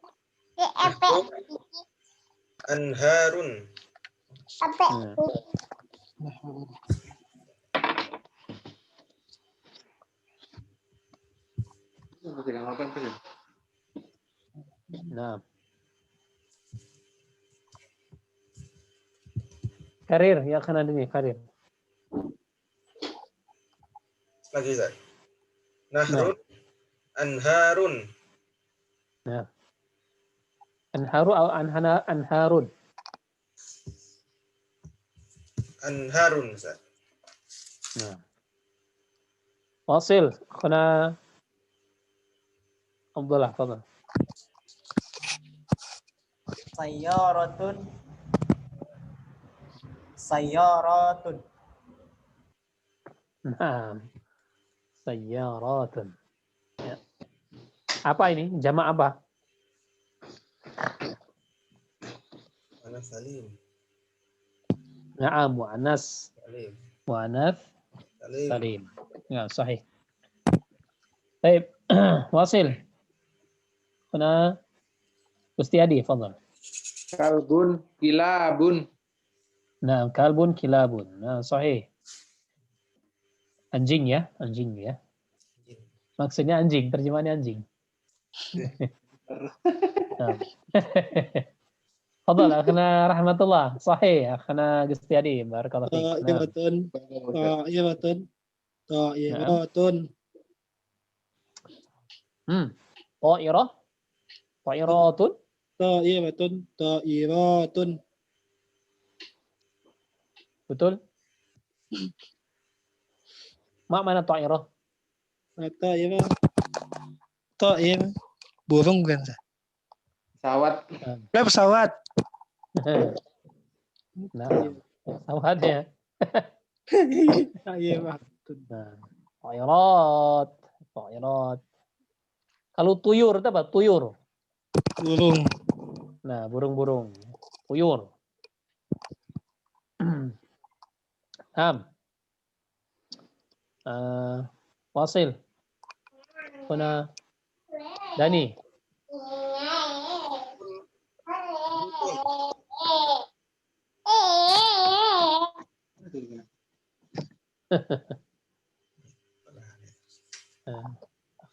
Anharun. نعم كارير يا خنا داني كارير Lagi Ustaz. Nahrun. Anharun. نعم انهار او انهار Anharun Ustaz. نعم واصل خنا عبد الله تفضل Sayyaratun. Sayyaratun. نعم سيارات ya. Apa ini jamak apa Mana Salim. نعم مؤنث Salim. مؤنث Salim. سليم نعم صحيح طيب واصل هنا أستاذي تفضل Kalbun, kilabun. نعم كلب كلاب نعم صحيح anjing ya maksudnya anjing terjemahannya anjing نعم تفضل أخنا رحمة الله صحيح أخنا قستيادي بارك الله فيك نعم Ta'iratun, ta'iratun. طائرة طائرات Ta'iratun, ta'iratun. betul mana طائرة Ta'irah. Ta'ir. Burung bukan, Ustaz? Pesawat. Pesawat. nah pesawat ya Ta'iratun. nah طائرات kalau tuyur itu apa tuyur Burung. nah burung-burung tuyur Ham Wasil Kuna Dani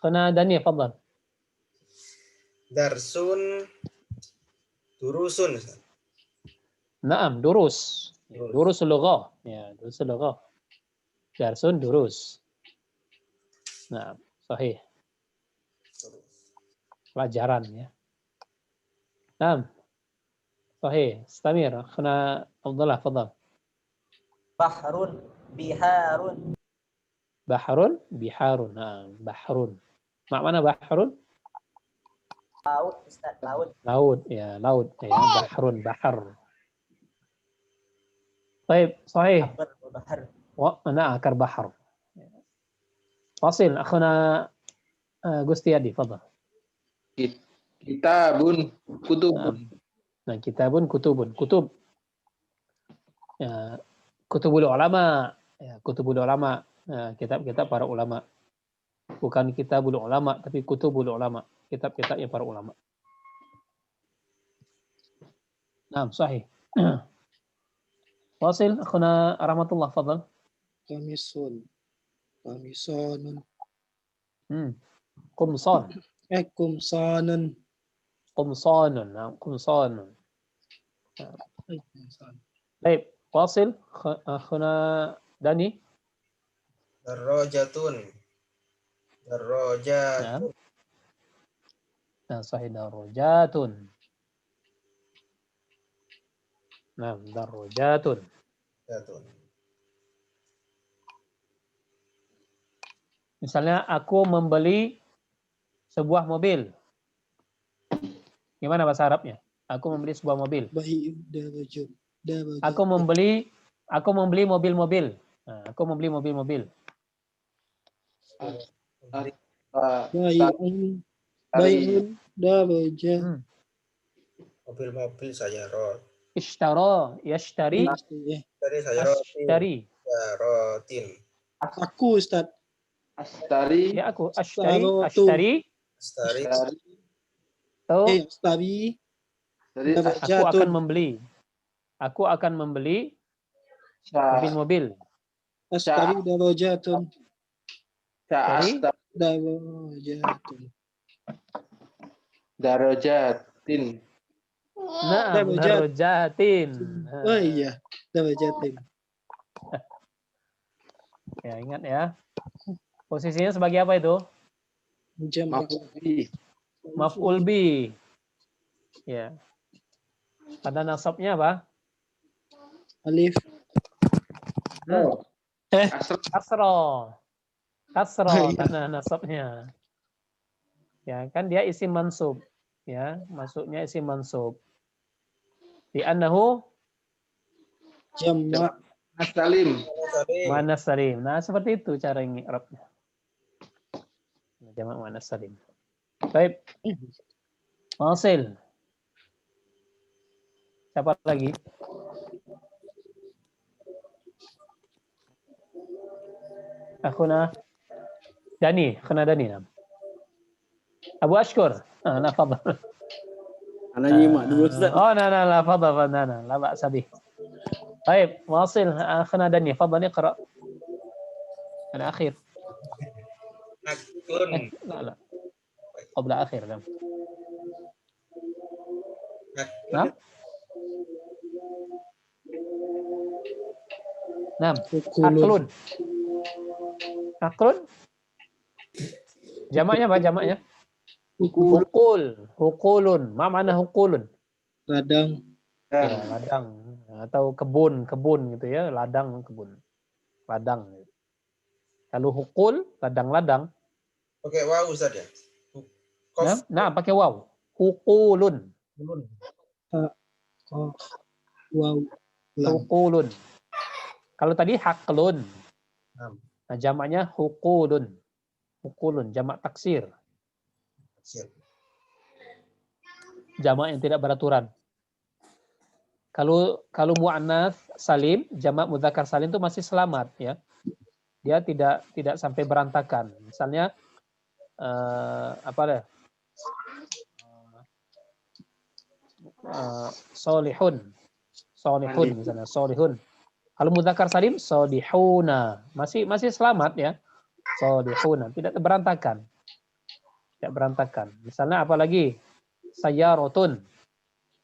Kuna Dani تفضل Darsun. Durusun Ustaz. نعم دروس اللغة ya دروس اللغة درسون دروس nah sahih pelajaran ya nah sahih istamir akhna Abdullah تفضل Bahrun. Biharun. bahrun biharun nah bahrun mana bahrun Laut, Ustaz. Laut. laut ya bahrun bahar طيب صحيح Bahar. أنا أكر بحر فاصل أخونا قستيادي تفضل Kitabun, kutubun. nah kitabun kutub ya, kutubul ulama ya, kutubul ulama ya, kitab-kitab para ulama bukan kitabul ulama tapi kutubul ulama kitab-kitabnya para ulama nah sahih واصل أخونا رحمة الله تفضل Kamisun. Qamisonun. Qumson. Qumsonun. Qumsonun. Nah, qumsonun. Qumson. Baik, wasil akhuna Dani. Darajatun. Nah, sahih darajatun. Nah, darajatun. Darajatun. Misalnya aku membeli sebuah mobil. Gimana bahasa Arabnya? Aku membeli sebuah mobil. Baik, darajat. Aku membeli mobil-mobil. Nah, aku membeli mobil-mobil. Baikun. Baikun. Darajat. Mobil-mobil sayarat. Ishtara, yashtari, Dari sayaratin. ashtari. Sayaratin. Aku, Ustaz. Astari. Ya aku ashtari, Astaratu. ashtari. Astari. Tuh, Astari. Dari aku Darajatun. akan membeli. Aku akan membeli mobil-mobil. Astari darajatun. Dari Darajatun. Darajatin. Nah, Darajat. darajatin. Oh iya, darajatin. Ya, ingat ya. Posisinya sebagai apa itu? Jamak. Maf'ul bi. Ya. Pada nasabnya apa? Alif. Kasro. Kasro Oh, iya. tanda nasabnya. Ya, kan dia isim mansub. Ya, masuknya isim mansub. Di annahu Jamak. Asalim. muannas salim. Nah, seperti itu cara i'rabnya. Jamak muannas salim. Baik. Wasil. Siapa lagi? Akhuna Dani, akhuna Dani. Abu Ashkur. Nah, fadhal. Ana nyimak dulu Ustaz. Oh, la fadhal, la ba'sa bih. Baik, wasil akhuna Dani, fadhal iqra. Al-akhir. Naklun. La. Qabla akhir. Nah. Naklun. Nam. Ukulun. Aklun. Jamaknya apa jamaknya? Ukul. Hukulun. Ma mana hukulun? Ladang. Ya, ladang atau kebun gitu ya, ladang kebun. Ladang. Kalau hukul, ladang-ladang. Oke, wow Ustaz ya. Nah, pakai waw. Hukulun. Wow. Hukulun. Kalau tadi haklun. Nah, jamaknya hukulun. Hukulun, jamak taksir. Jamak yang tidak beraturan. Kalau muannats salim, jamak mudzakkar salim itu masih selamat ya. Dia tidak sampai berantakan. Misalnya solihun misalnya solihun. Kalau mudzakkar salim solihuna, masih selamat ya. Solihuna, tidak berantakan. Tidak berantakan. Misalnya apalagi sayyaratun.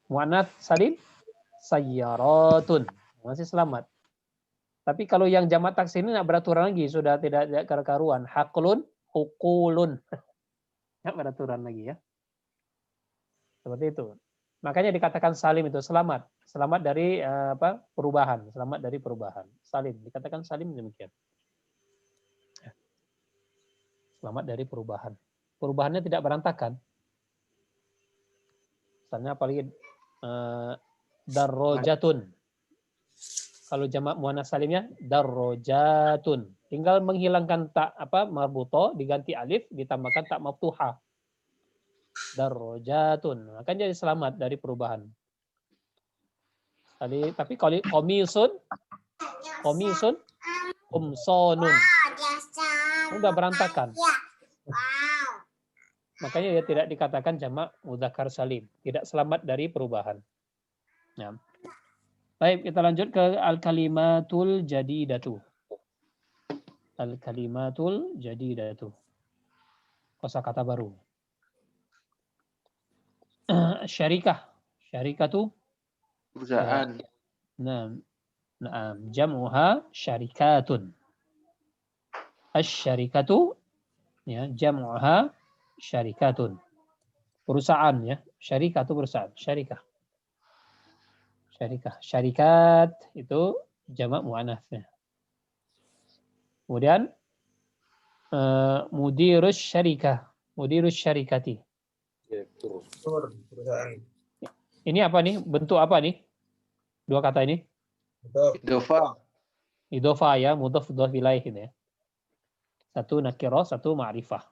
Muannats salim sayyaratun, masih selamat. Tapi kalau yang jamak taksir ini nggak beraturan lagi, sudah tidak karu-karuan. Haklun, hukulun. Nggak beraturan lagi ya. Seperti itu. Makanya dikatakan salim itu selamat. Selamat dari perubahan. Selamat dari perubahan. Salim. Dikatakan salim demikian. Selamat dari perubahan. Perubahannya tidak berantakan. Misalnya apalagi darrojatun. Kalau jamak muannats salimnya darrojatun. Tinggal menghilangkan tak marbuto, diganti alif, ditambahkan tak maftuhah. Darrojatun. Akan jadi selamat dari perubahan. Tapi kalau komisun, kumsonun. Sudah berantakan. Makanya dia tidak dikatakan jamak mudzakkar salim. Tidak selamat dari perubahan. Ya. Baik, kita lanjut ke al-kalimatul jadidatu. Al-kalimatul jadidatu. Kosakata baru. Syarikah. Syarikatu. Perusahaan. Nah, jam'uha syarikatun. Asy-syarikatu ya, jam'uha syarikatun. Perusahaan ya, syarikatu perusahaan, syarikah. Syarikah, syarikat itu jamak muannats-nya. Kemudian mudirus syarikah, mudirus syarikati. Direktur perusahaan. Ini apa nih? Bentuk apa nih? Dua kata ini? Idofa. Idhofah ya, mudhaf ilaih gitu ya. Satu nakirah, satu ma'rifah.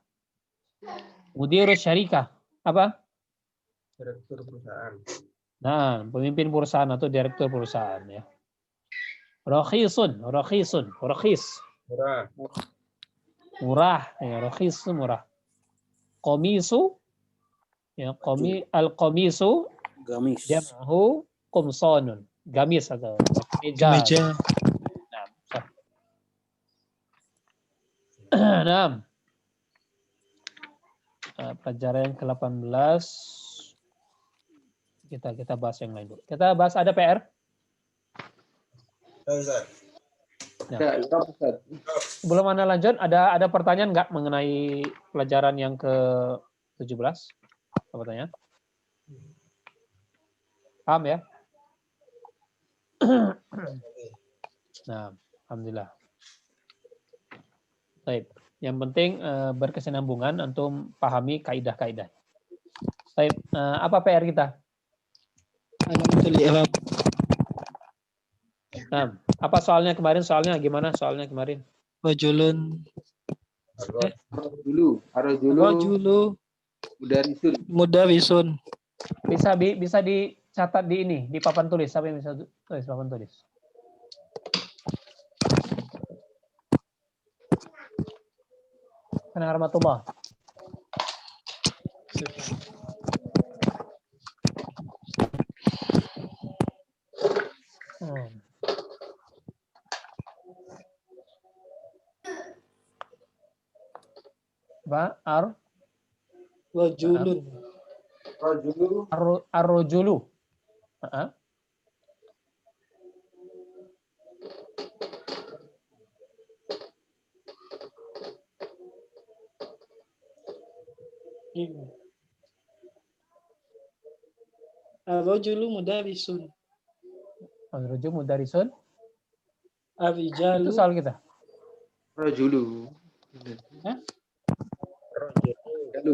Mudirus syarikah apa? Direktur perusahaan. Nah, pemimpin perusahaan atau direktur perusahaan ya. Rakhisun, rakhis. Murah. Murah, ya, rakhis murah. Qamisu ya, al-qamisu Gamis. jam'uhu qumsanun. Gamis atau Kemeja. Nah, pelajaran yang ke-18 kita bahas yang lain dulu. Kita bahas ada PR. Ustaz. Ya, Ustaz. Sebelum Anda lanjut, ada pertanyaan nggak mengenai pelajaran yang ke-17? Apa pertanyaan? Paham ya? Nah, alhamdulillah. Baik. Yang penting berkesinambungan untuk pahami kaidah-kaidah. Baik, apa PR kita? Alamatul i'rab. Nah, apa soalnya kemarin? Soalnya gimana? Soalnya kemarin? Rajulun. Arrojulu. Mudarisun. Mudarisun. Bisa dicatat di ini, di papan tulis. Siapa yang bisa tulis papan tulis? Assalamualaikum warahmatullah. Apa? Rajulun. Ar-rajulu. Ar-rajulu mudarisun. Ar-rajulu mudarisun. Ar-rijalu. Itu soal kita. Rajulu. Hah?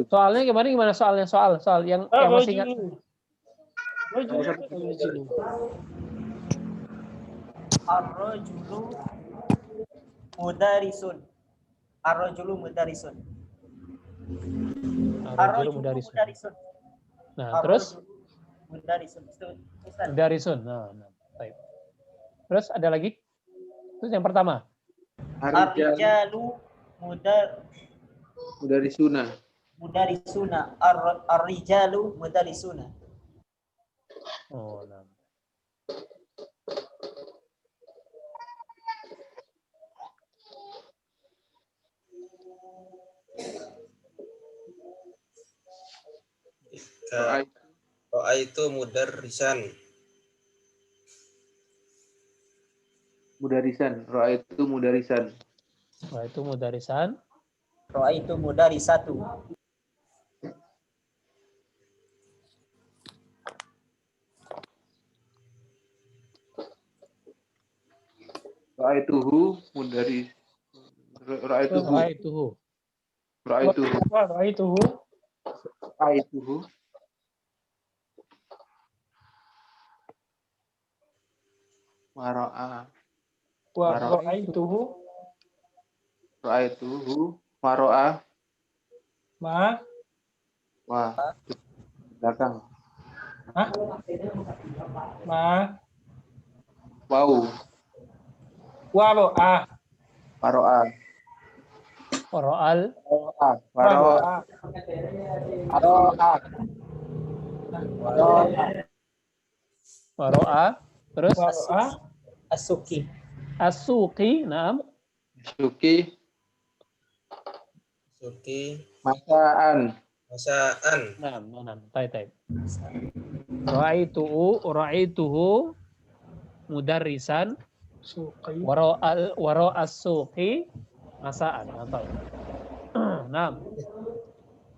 Soalnya gimana soalnya? Soal yang masih ingat. Rajulu. Ar-rajulu mudarisun. Ar-rajulu mudarisun. Ar-rajulu mudarisun. Nah, terus Mudarisun. mudarisun. Nah, baik. Terus ada lagi? Terus yang pertama. Ar-rijalu Mudarisuna. mudarisuna. Ar-rijalu mudarisuna. Oh, nah. Ro'a itu mudarrisan. Ro'a itu mudarisan. Wah, itu mudarisan. Ro'a itu mudarisatu. Ra'aituhu mudaris. Ra'aituhu. Waro'a. Ra'aituhu. Waro'a. Wah. Belakang. Wow. Waro'a. Waro'a. Ro'al. Waro'a. Terus As-suki. as-suqi. Naam. Suki. Suki. Masaan. Masaan. Nah. Taib. Ra'aituhu mudarrisan Suqi. waro as-suqi masaan. Nah,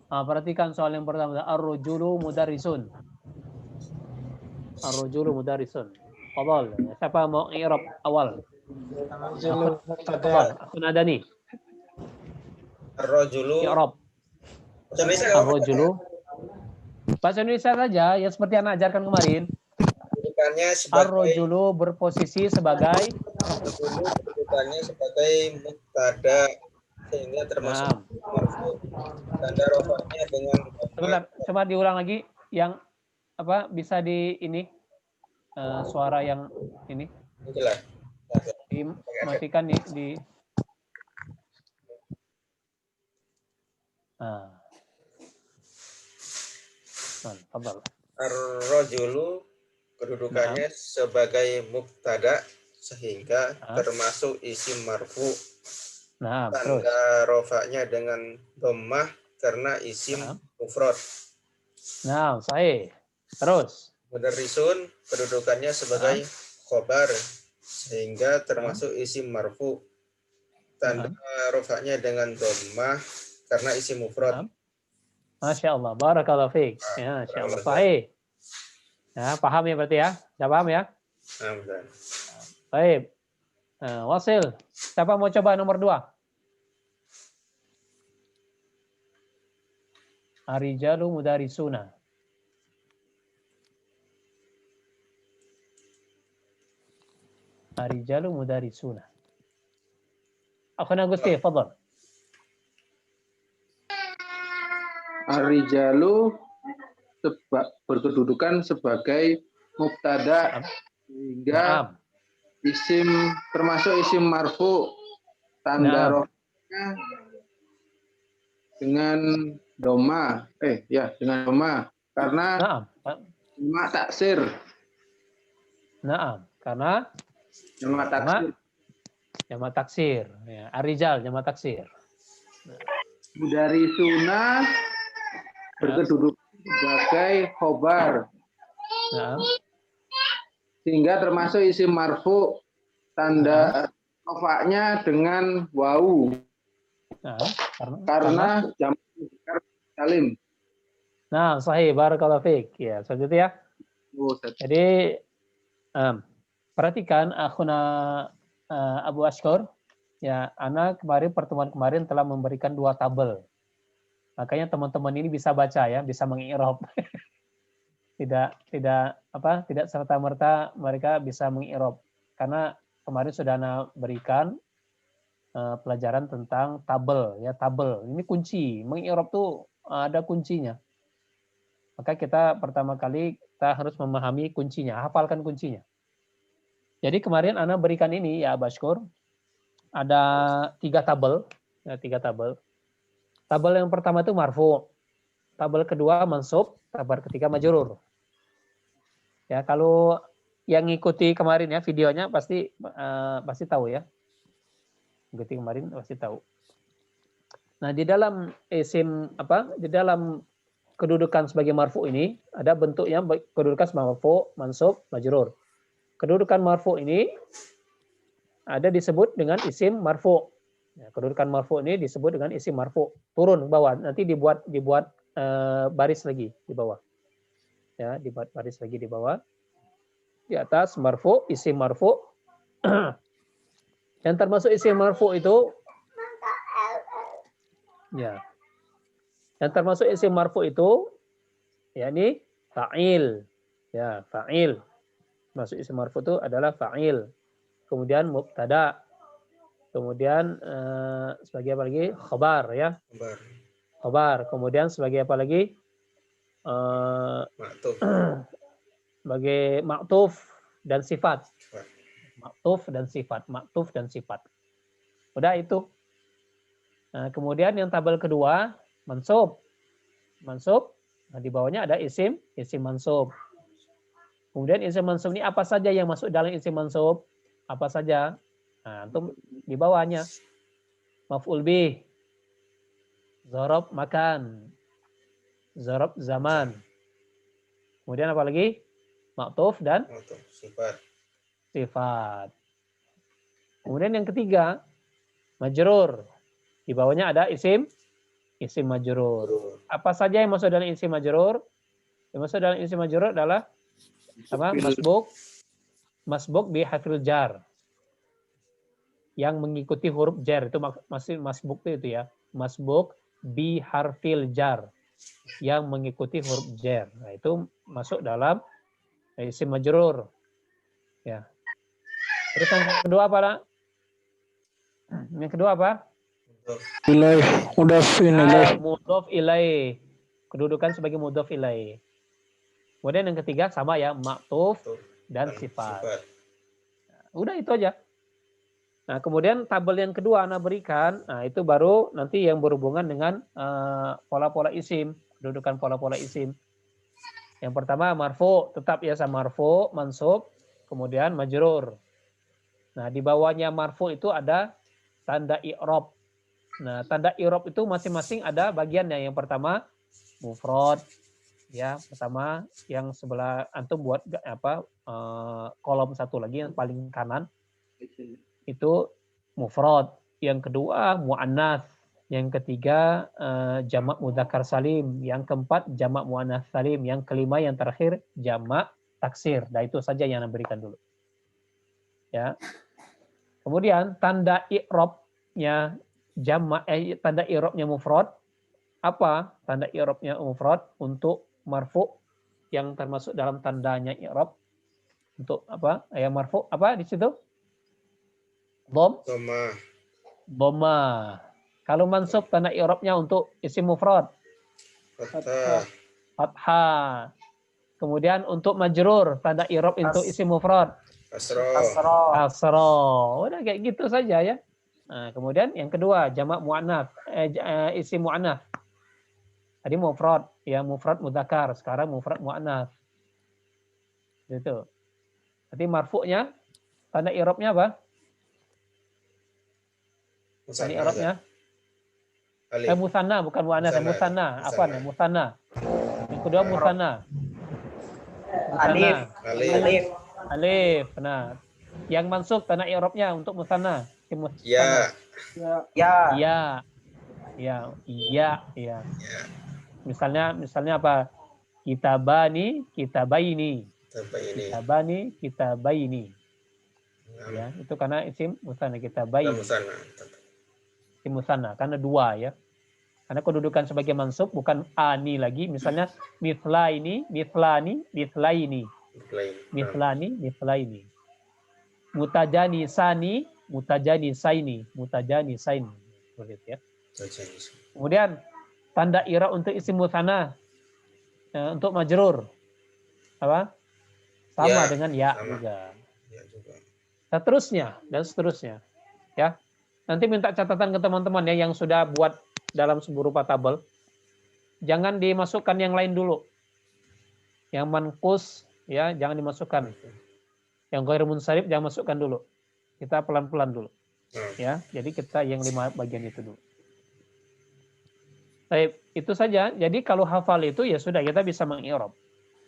perhatikan soal yang pertama. Ar-rajulu mudarrisun. Ar-rajulu mudarrisun. Fadhal. Siapa mau i'rab awal? Rajulu mubtada. Akhun Adani. Ar-rajulu. I'rab. Bahasa Indonesia nggak apa-apa. Ar-rajulu. Bahasa Indonesia saja, ya seperti anak ajarkan kemarin. Kedudukannya sebagai Ar-rajulu berposisi sebagai mubtada sehingga termasuk marfu. Tanda rofanya dengan Sebentar, coba diulang lagi yang apa bisa di ini suara yang ini inilah. dimatikan di Fadhal. Ar-rajulu kedudukannya sebagai mubtada sehingga termasuk isim marfu. Nah, terus. Tanda rofanya dengan dhammah karena isim mufrad. Nah, sahih. Terus. Mudarrisun kedudukannya sebagai khobar sehingga termasuk isim marfu. Tanda rofanya dengan dhammah karena isim mufrad. Masya Allah, barakallahu fiik. Ya, Masya Allah, sahih. Ya, paham ya berarti ya? Sudah paham ya? Alhamdulillah. Baik. Wasil, siapa mau coba nomor 2? Ar-rijalu mudarisuna. Ar-rijalu mudarisuna. Akhun Agusti, fadhal. Ar-rijalu berkedudukan sebagai mubtada sehingga isim termasuk isim marfu, tanda rofanya dengan doma dengan doma karena jamak taksir. Karena jamak taksir. Ya, ar-rijal jamak taksir. Mudarisuna berkedudukan sebagai khobar. Sehingga termasuk isim marfu, tanda rofanya dengan wawu. Karena jamak salim. Nah, sahih, barakallahu fiik. Ya, seperti itu ya. Jadi perhatikan akhuna Abu Ashkur, ya, ana pertemuan kemarin telah memberikan 2 tabel. Makanya teman-teman ini bisa baca ya, bisa mengi'rab. tidak serta-merta mereka bisa mengi'rab. Karena kemarin sudah ana berikan pelajaran tentang tabel ya, tabel. Ini kunci, mengi'rab tuh ada kuncinya. Maka kita pertama kali kita harus memahami kuncinya, hafalkan kuncinya. Jadi kemarin ana berikan ini ya Bashkur, ada 3 tabel, ya, 3 tabel. Tabel yang pertama itu marfu, tabel kedua mansub, tabel ketiga majrur. Ya, kalau yang ngikuti kemarin ya videonya pasti tahu ya. Ngikuti kemarin pasti tahu. Nah, di dalam isim di dalam kedudukan sebagai marfu ini ada bentuknya kedudukan sebagai marfu, mansub, majrur. Kedudukan marfu ini ada disebut dengan isim marfu. Ya, kedudukan marfu ini disebut dengan isim marfu. Turun ke bawah, nanti dibuat baris lagi di bawah. Ya, dibuat baris lagi di bawah. Di atas marfu, isim marfu. Yang termasuk isim marfu itu ya. Yang termasuk isim marfu itu yakni fa'il. Ya, fa'il. Masuk isim marfu itu adalah fa'il. Kemudian mubtada. Kemudian sebagai apa lagi? Khabar ya. Khabar. Kemudian sebagai apa lagi? Sebagai maktuf dan sifat. Maktuf dan sifat. Maktuf dan sifat. Udah itu. Nah, kemudian yang tabel kedua mansub. Mansub. Nah, di bawahnya ada isim mansub. Kemudian isim mansub ini apa saja yang masuk dalam isim mansub? Apa saja? Nah, untuk di bawahnya maf'ul bih. Zorob makan. Zorob zaman. Kemudian apa lagi? Maktuf dan Untuk sifat. sifat. Kemudian yang ketiga, majrur. Di bawahnya ada isim majrur. Apa saja yang masuk dalam isim majrur? Yang masuk dalam isim majrur adalah apa? Masbuk bi harfil jar. Yang mengikuti huruf jar itu masih masbuk itu ya. Masbuk bi harfil jar. Yang mengikuti huruf jar. Nah, itu masuk dalam isim majrur. Ya. Terus yang kedua apa, Nak? Yang kedua apa? Ilaih. Mudhaf ilaih. Mudhaf ilaih. Kedudukan sebagai mudhaf ilaih. Kemudian yang ketiga sama ya, maktuf dan sifat. Udah itu aja. Nah, kemudian tabel yang kedua Anda berikan, nah itu baru nanti yang berhubungan dengan pola-pola isim, kedudukan pola-pola isim. Yang pertama marfu, tetap ya sama marfu, mansub, kemudian majrur. Nah, di bawahnya marfu itu ada tanda i'rab. Nah, tanda i'rab itu masing-masing ada bagiannya. Yang pertama mufrad, ya, pertama yang sebelah antum buat apa kolom satu lagi yang paling kanan itu mufrad, yang kedua muannats, yang ketiga jamak mudzakkar salim, yang keempat jamak muannats salim, yang kelima yang terakhir jamak taksir. Nah, itu saja yang Anda berikan dulu. Ya. Kemudian tanda i'rabnya jamak tanda i'rabnya mufrad. Apa tanda i'rabnya mufrad untuk marfu yang termasuk dalam tandanya i'rab? Untuk apa? Yang marfu apa di situ? Dhamma. Kalau mansub tanda i'rabnya untuk isim mufrad fathah. Kemudian untuk majrur tanda i'rab untuk isim mufrad kasra. Udah kayak gitu saja ya. Nah, kemudian yang kedua jamak muannats, isim muannats. Tadi mufrad, ya mufrad mudzakkar, sekarang mufrad muannats. Gitu. Jadi marfu'nya tanda i'rabnya apa? Tadi Arabnya musanna, bukan muannats, musanna. Apa nih? Musanna. Yang kedua musanna. Alif. Nah, yang mansub tanda i'rabnya untuk musanna. Ya. Misalnya apa? Kitabaini. Ya, itu karena isim musanna, kitabaini. Isim musanna karena dua ya. Karena kedudukan sebagai mansub bukan ani lagi. Misalnya mithlaini. Mutajanisaini. Seperti itu ya. Kemudian tanda i'rab untuk isim musanna untuk majrur apa? Sama dengan ya juga. Seterusnya ya. Nanti minta catatan ke teman-teman ya yang sudah buat dalam berupa tabel. Jangan dimasukkan yang lain dulu. Yang manqus ya jangan dimasukkan. Yang ghairu munsharif jangan masukkan dulu. Kita pelan-pelan dulu. Ya, jadi kita yang 5 bagian itu dulu. Baik, itu saja. Jadi kalau hafal itu ya sudah kita bisa mengi'rab.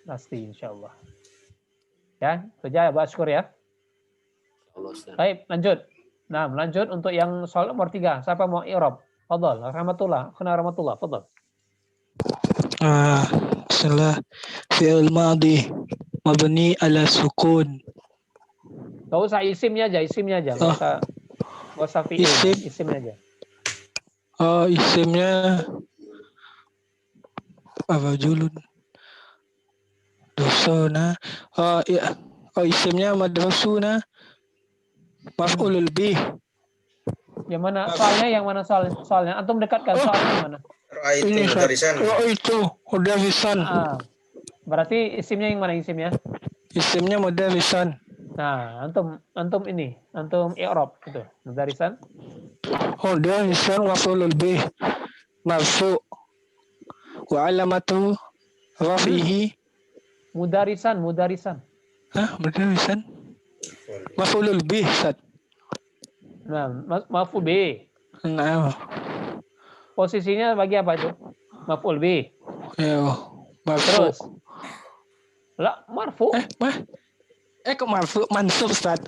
Pasti insyaallah. Ya, saja Pak Syukur ya. Baik, lanjut. Nah, lanjut untuk yang soal nomor 3. Siapa mau i'rab? Fadhal, rahmatullah. Fadhal. Bismillah. Fi'il madhi mabni ala sukun. Gak usah isimnya aja. Gak usah fi'il. Isimnya aja. Isimnya apa julun? Dosona. Isimnya madrasuna. Maf'ulul bih. Yang mana soalnya? Yang mana soalnya? Antum dekatkan soalnya yang mana? Itu mudarisan. Berarti isimnya yang mana isimnya? Isimnya mudarisan. Nah, antum i'rab itu. Mudarisan. Mudarisan maf'ulul bih. Marfu. Wa alamatu rafihi. Mudarisan. Mudarisan. Maf'ulul bih, Ustaz. Nah, maf'ul bih. Nah. posisinya bagi apa itu? Maf'ul bih. Ya, marfu. Terus. Lah, marfu. Kok marfu mansub Ustaz?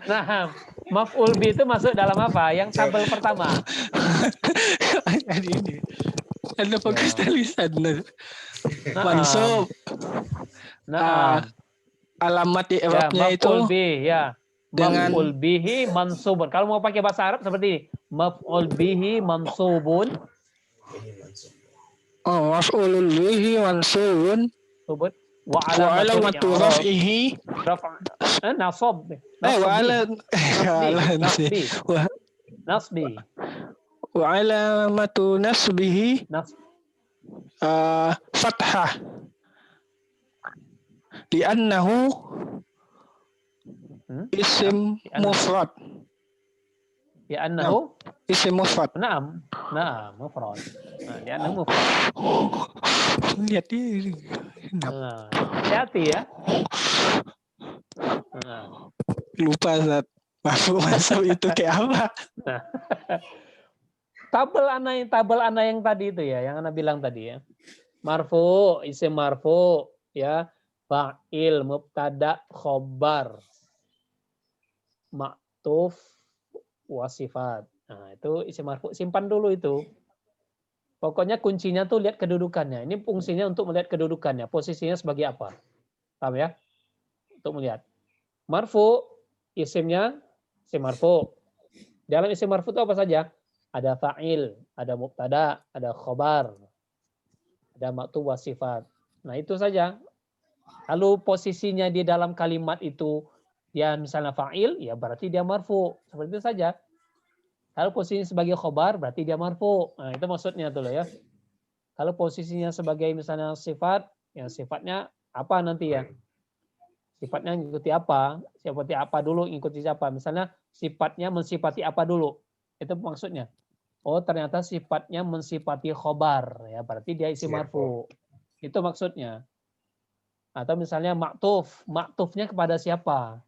Nah, maf'ul bih itu masuk dalam apa? Yang tabel pertama. Ini. Ada fokus tulisan. Mansub. Nah, alamat di ya, Arabnya itu maf'ul bih ya. dengan Maf'ul bihi mansubun. Kalau mau pakai bahasa Arab seperti ini. Maf'ul bihi mansubun. maf'ulun bihi mansubun Wa wa alamatu raf'ihi nasab. Nasbi. Wa alamatu nasbihi fathah li'annahu isim mufrad. Li'annahu isim mufrad. Naam, mufrad. Li'annahu mufrad. Lihat dia. Hati-hati ya. Lupa Zat. Masuk itu kayak apa? Tabel ana yang tadi itu ya, yang ana bilang tadi ya. Marfu, isim marfu, ya. Fa'il, mubtada, khobar. Ma'tuf, wasifat. Nah, itu isim marfu. Simpan dulu itu. Pokoknya kuncinya tuh lihat kedudukannya. Ini fungsinya untuk melihat kedudukannya. Posisinya sebagai apa. Paham ya? Untuk melihat. Marfu, isimnya, isim marfu. Dalam isim marfu itu apa saja? Ada fa'il, ada mubtada, ada khobar, ada ma'tuf wasifat. Nah itu saja. Kalau posisinya di dalam kalimat itu, dia misalnya fa'il, ya berarti dia marfu. Seperti itu saja. Kalau posisinya sebagai khobar, berarti dia marfu. Nah, itu maksudnya tuh loh ya. Kalau posisinya sebagai misalnya sifat, ya sifatnya apa nanti ya? Sifatnya ngikuti apa? Seperti apa dulu, ngikuti siapa? Misalnya sifatnya mensifati apa dulu? Itu maksudnya. Oh, ternyata sifatnya mensifati khobar. Ya, berarti dia isim marfu. Itu maksudnya. Atau misalnya maktuf. Maktufnya kepada siapa?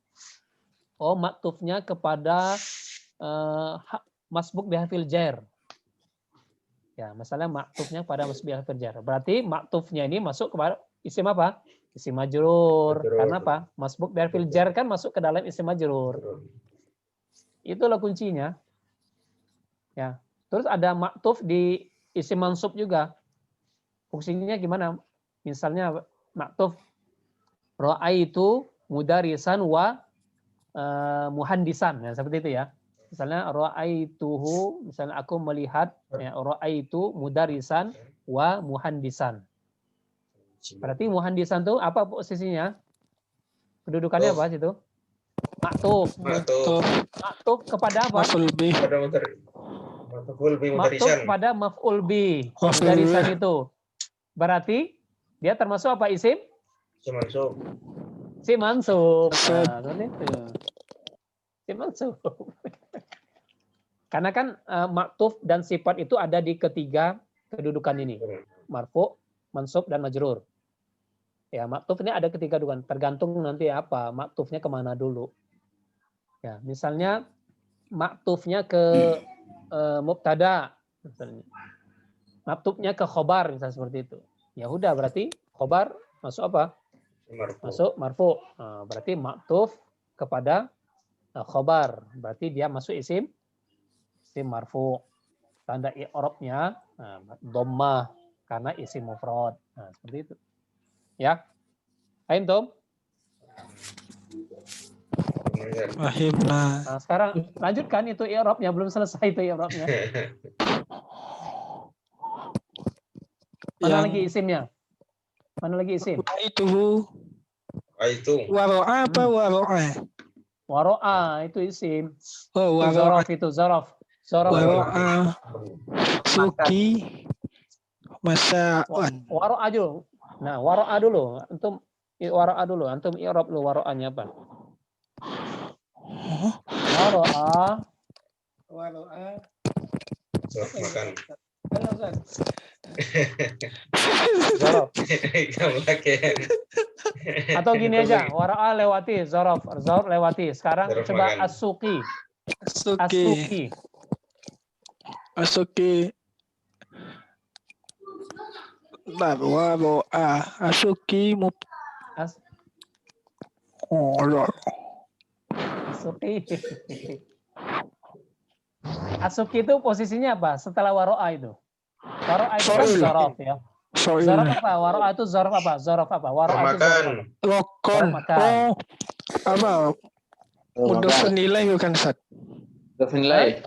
Oh, maktufnya kepada masbuk bihafil jar. Ya, misalnya maktufnya pada masbuk bihafil jar. Berarti maktufnya ini masuk kepada isim apa? Isim majrur. Karena apa? Masbuk bihafil jar kan masuk ke dalam isim majrur. Itulah kuncinya. Ya. Terus ada maktuf di isim mansub juga. Fungsinya gimana? Misalnya maktuf ra'aitu mudarisan wa muhandisan. Ya, seperti itu ya. Misalnya ra'aituhu, misalnya aku melihat ya, ra'aitu mudarisan wa muhandisan. Berarti muhandisan itu apa posisinya? Kedudukannya apa situ? Maktuf. Maktuf kepada apa? Maktuf pada maf'ul bih. Mudarisan itu. Berarti dia termasuk apa isim? Isim mansub. Isim mansub. Nah, seperti itu. Isim mansub. Karena kan maktuf dan sifat itu ada di ketiga kedudukan ini. Marfu, mansub, dan majrur. Ya, maktuf ini ada ketiga kedudukan. Tergantung nanti apa, maktufnya kemana dulu. Ya, misalnya maktufnya ke mubtada, misalnya. Maktufnya ke khobar, misalnya seperti itu. Ya udah, berarti khobar masuk apa? Masuk marfu. Nah, berarti maktuf kepada khobar. Berarti dia masuk isim marfu. Tanda i'rabnya dhammah karena isim mufrad. Nah, seperti itu. Ya. Paham, Tom? Nah, sekarang lanjutkan itu i'rabnya, belum selesai itu i'rabnya. Mana lagi isimnya? Mana lagi isim? Itu. Waro'a apa waro'a? Waro'a itu isim. Oh, waro'a itu zaraf. Waro'a suki masa'an. Waro'a dulu. Nah, waro'a dulu. Antum waro'a dulu. Antum i'rab dulu waro'anya apa? Waro'a. Makan. Atau gini aja, wara'a lewati, zaraf lewati. Sekarang zaraf coba as-suqi. Asuki. Asuki As Asuki. Asuki itu posisinya apa? Setelah waro'a itu. Waro'a itu kan Fa'il. zorof ya. Zorof apa? Waro'a itu zorof apa? Zorof apa? Waro'a itu zorof apa? Makan. Lokon. Makan. Apa? Mudhafun ilaih bukan Ustaz? Nilai.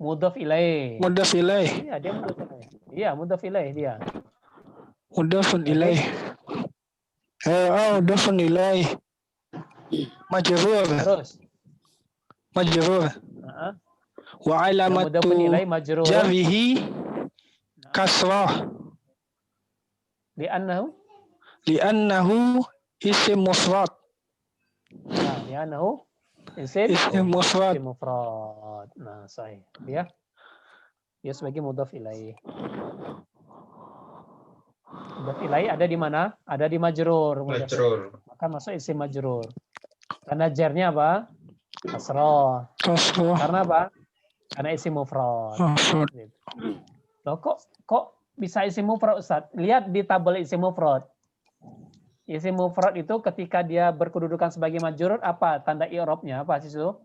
Mudhaf ilaih. Mudhaf ilaih. Iya, dia mudhaf ilaih. Iya, mudhaf ilaih dia. Mudhafun ilaih. Mudhafun ilaih. Majrur. Terus. Majrur. Heeh. Wa alamatu Mudhafun ilaih majrur. jarrihi kasrah. Li'annahu isim mufrad. Nah, li'annahu isim mufrad. mufrad. Nah, sahih. Dia sebagai mudhaf ilaih. Mudhaf ilaih ada di mana? Ada di majrur. Majrur. Maka masuk isim majrur. Karena jarnya apa? Kasrah. Kasrah. Karena apa? Karena isim mufrad. Gitu. Loh, kok bisa isim mufrad, Ustaz? Lihat di tabel isim mufrad. Isim mufrad itu ketika dia berkedudukan sebagai majrur, apa tanda i'rabnya? Apa sih itu?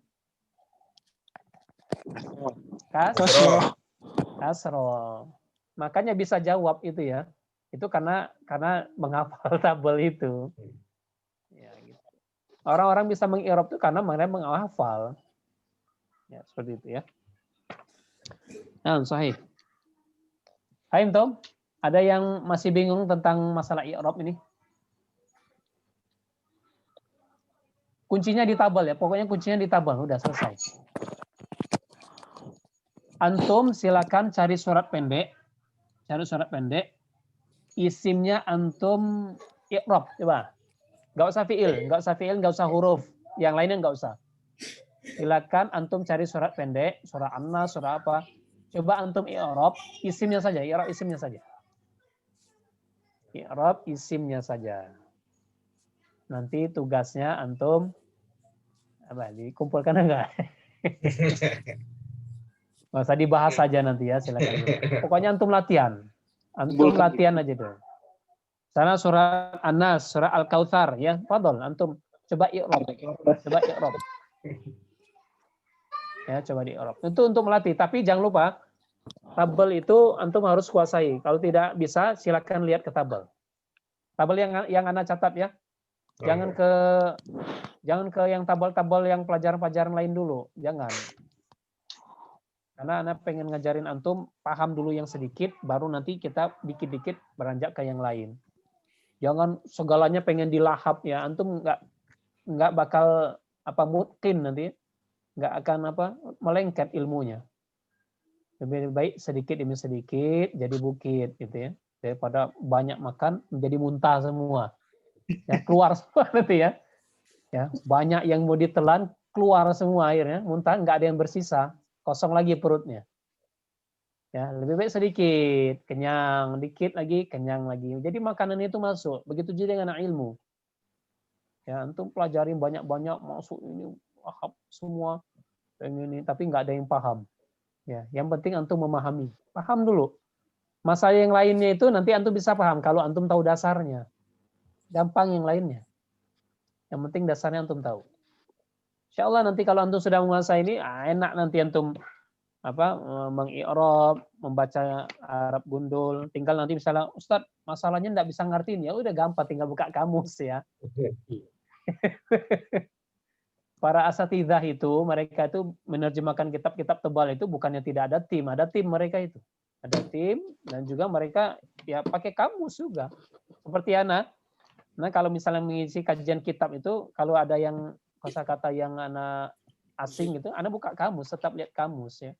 Kasrah. Kasrah. Makanya bisa jawab itu ya. Itu karena menghafal tabel itu. Ya, gitu. Orang-orang bisa mengi'rab itu karena mereka menghafal. Ya, seperti itu ya. Nah, sahih. Haim Tom, ada yang masih bingung tentang masalah i'rab ini? Kuncinya di tabel ya, pokoknya kuncinya di tabel, udah selesai. Antum silakan cari surat pendek. Cari surat pendek. Isimnya antum i'rab, coba. Enggak usah fi'il, enggak usah huruf. Yang lainnya enggak usah. Silakan antum cari surat pendek, surah An-Nas, surah apa. Coba antum i'rab isimnya saja, i'rab isimnya saja. I'rab isimnya saja. Nanti tugasnya antum apa dikumpulkan enggak? Nggak usah dibahas saja nanti ya, silakan. Pokoknya antum latihan. Antum latihan aja dulu. Sana surah An-Nas, surah Al-Kautsar ya. Fadhol antum coba i'rab. Coba i'rab. Ya, coba di-i'rab. Itu untuk melatih, tapi jangan lupa tabel itu antum harus kuasai. Kalau tidak bisa silakan lihat ke tabel. Tabel yang Anda catat ya. Jangan ke yang tabel-tabel yang pelajaran-pelajaran lain dulu, jangan. Karena Anda pengen ngajarin antum paham dulu yang sedikit, baru nanti kita dikit-dikit beranjak ke yang lain. Jangan segalanya pengen dilahap ya, antum nggak bakal mungkin nanti nggak akan melengket ilmunya. Lebih baik sedikit demi sedikit jadi bukit gitu ya, daripada banyak makan menjadi muntah semua. Ya, keluar semua nanti ya. Ya, banyak yang mau ditelan keluar semua airnya, muntah nggak ada yang bersisa, kosong lagi perutnya. Ya, lebih baik sedikit, kenyang, dikit lagi, kenyang lagi. Jadi makanan itu masuk. Begitu juga dengan ilmu. Ya, antum pelajarin banyak-banyak masuk ini paham semua ini, tapi nggak ada yang paham. Ya, yang penting antum memahami. Paham dulu. Masalah yang lainnya itu nanti antum bisa paham kalau antum tahu dasarnya. Gampang yang lainnya. Yang penting dasarnya antum tahu. Insya Allah nanti kalau antum sudah menguasai ini, enak nanti antum mengi'rab, membaca Arab gundul. Tinggal nanti misalnya, Ustadz, masalahnya enggak bisa ngertiin, ya udah gampang, tinggal buka kamus ya. Para asatidzah itu, mereka itu menerjemahkan kitab-kitab tebal itu bukannya tidak ada tim mereka itu. Ada tim dan juga mereka ya pakai kamus juga. Seperti Ana. Nah, kalau misalnya mengisi kajian kitab itu, kalau ada yang kosakata yang Ana asing itu, Ana buka kamus, tetap lihat kamus ya.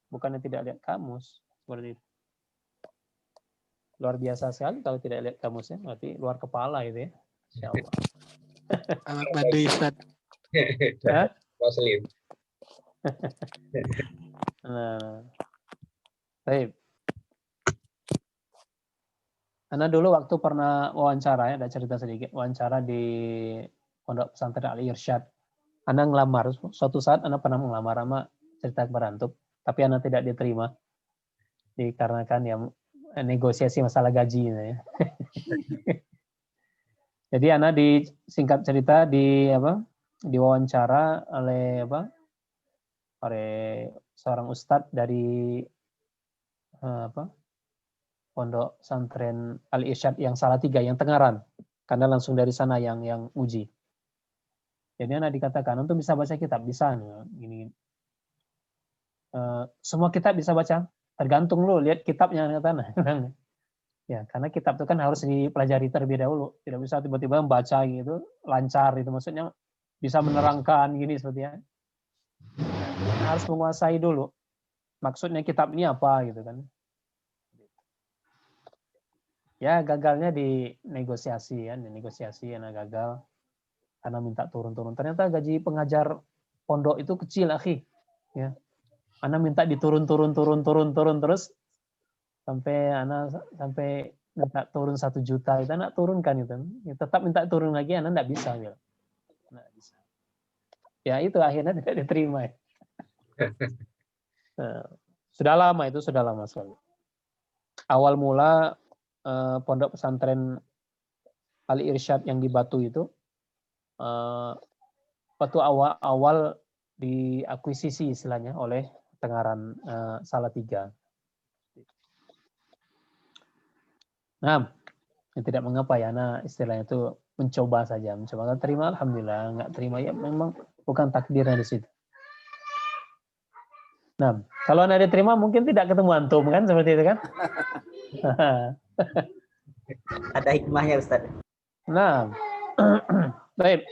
Bukannya tidak lihat kamus. Seperti itu. Luar biasa sekali kalau tidak lihat kamusnya, berarti luar kepala itu ya. Insyaallah. Anak badai Ustaz. Muslim. Nah. Baik. Ana dulu waktu pernah wawancara ya, ada cerita sedikit, wawancara di Pondok Pesantren Al-Irsyad. Ana ngelamar, suatu saat Ana pernah mengelamar sama cerita kepada antum, tapi Ana tidak diterima. Dikarenakan ya negosiasi masalah gaji ya. Jadi anak singkat cerita diwawancara oleh seorang ustadz dari pondok pesantren Al Irsyad yang Salatiga yang Tengaran, karena langsung dari sana yang uji. Jadi anak dikatakan untuk bisa baca kitab bisa gini. Semua kitab bisa baca, tergantung lu lihat kitabnya kata. Ya, karena kitab itu kan harus dipelajari terlebih dahulu. Tidak bisa tiba-tiba membaca gitu, lancar itu maksudnya bisa menerangkan gini seperti ya. Harus menguasai dulu. Maksudnya kitab ini apa gitu kan. Ya, gagalnya di negosiasi anak gagal karena minta turun-turun. Ternyata gaji pengajar pondok itu kecil, akhi. Ya. Anak minta diturun terus sampai minta turun 1 juta, itu anak turunkan itu. Ya, tetap minta turun lagi, anak enggak bisa gitu. Nggak bisa. Ya itu akhirnya tidak diterima. Ya. Nah, sudah lama sekali. Awal mula pondok pesantren Al Irsyad yang di Batu itu waktu awal diakuisisi istilahnya oleh Tengaran Salatiga. Nah, tidak mengapa ya, nah istilahnya itu mencoba saja, mencoba. Terima, alhamdulillah. Nggak terima ya memang bukan takdirnya di situ. Nah, kalau anda diterima mungkin tidak ketemu antum kan, seperti itu kan? Ada hikmahnya Ustaz. Nah, baik.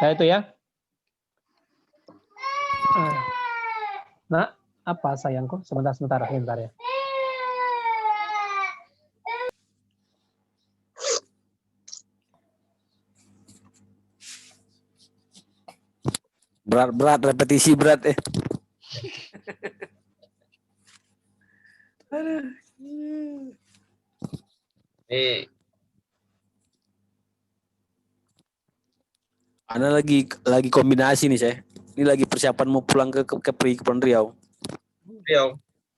Nah itu ya. Nah, apa sayangku? Sebentar ya. Berat repetisi berat Ana lagi kombinasi nih saya. Ini lagi persiapan mau pulang ke Kepulauan Riau.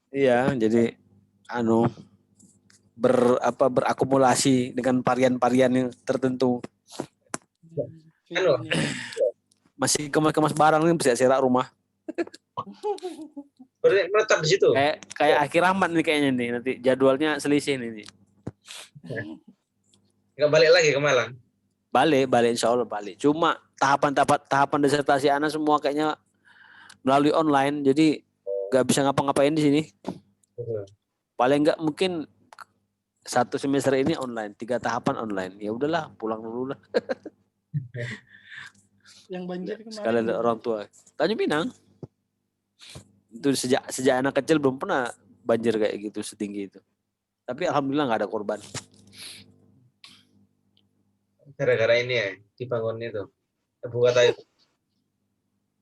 Iya, jadi berakumulasi dengan varian-varian yang tertentu. Masih kemas barang nih, bisa serak rumah. Menetap di situ. Kayak akhir Ahmad nih kayaknya nih, nanti jadwalnya selisih nih. Nggak balik lagi ke Malang? Balik insya Allah balik. Cuma tahapan disertasi anak semua kayaknya melalui online, jadi nggak bisa ngapa-ngapain di sini. Paling nggak mungkin 1 semester ini online, 3 tahapan online. Ya udahlah, pulang dulu lah. Yang banjir kemarin. Sekalian orang tua. Tanjung Pinang. Itu sejak anak kecil belum pernah banjir kayak gitu setinggi itu. Tapi alhamdulillah nggak ada korban. Gara-gara ini ya dibangun itu Ibu kota itu.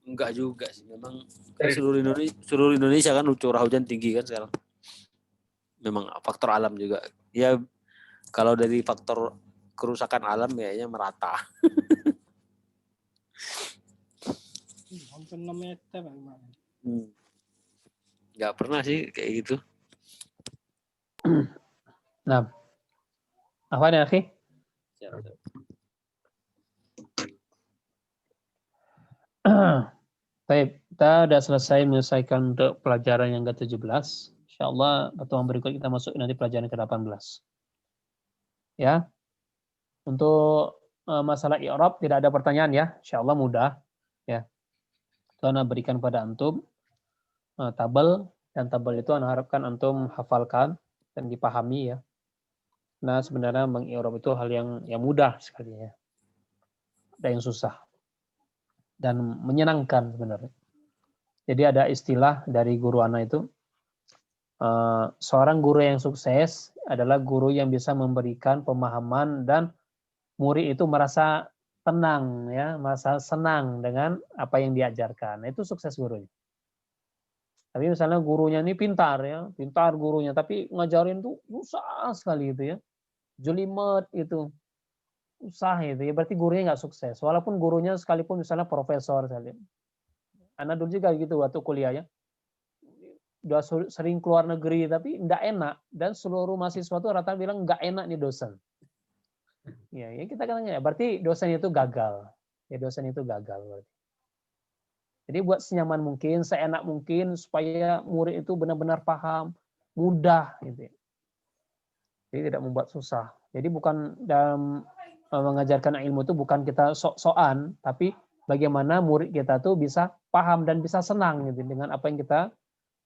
Enggak juga sih, memang kan seluruh Indonesia kan curah hujan tinggi kan sekarang. Memang faktor alam juga. Ya kalau dari faktor kerusakan alam kayaknya merata. Hampir 6 meter. Nggak pernah sih kayak gitu. Nah, apa nih, akhi? Baik, kita sudah selesai menyelesaikan untuk pelajaran yang ke-17. Insyaallah pertemuan berikut kita masuk nanti pelajaran ke-18. Ya. Untuk masalah i'rab tidak ada pertanyaan ya. Insyaallah mudah ya. Itu ana berikan pada antum tabel, dan tabel itu ana harapkan antum hafalkan dan dipahami ya. Nah, sebenarnya meng-i'rab itu hal yang mudah sekali ya. Ada yang susah dan menyenangkan sebenarnya. Jadi ada istilah dari guru ana itu, seorang guru yang sukses adalah guru yang bisa memberikan pemahaman dan murid itu merasa tenang ya, merasa senang dengan apa yang diajarkan. Nah, itu sukses gurunya. Tapi misalnya gurunya ini pintar gurunya, tapi ngajarin tuh susah sekali itu ya. Jelimet itu. Susah itu ya, berarti gurunya nggak sukses. Walaupun gurunya sekalipun misalnya profesor sekali. Anak dulu juga gitu waktu kuliah ya. udah sering keluar negeri tapi nggak enak, dan seluruh mahasiswa tuh rata bilang nggak enak nih dosen. Ya kita katanya berarti dosen itu gagal. Ya dosen itu gagal berarti. Jadi buat senyaman mungkin, seenak mungkin supaya murid itu benar-benar paham, mudah gitu. Jadi tidak membuat susah. Jadi bukan dalam mengajarkan ilmu itu bukan kita sok-sokan, tapi bagaimana murid kita tuh bisa paham dan bisa senang gitu dengan apa yang kita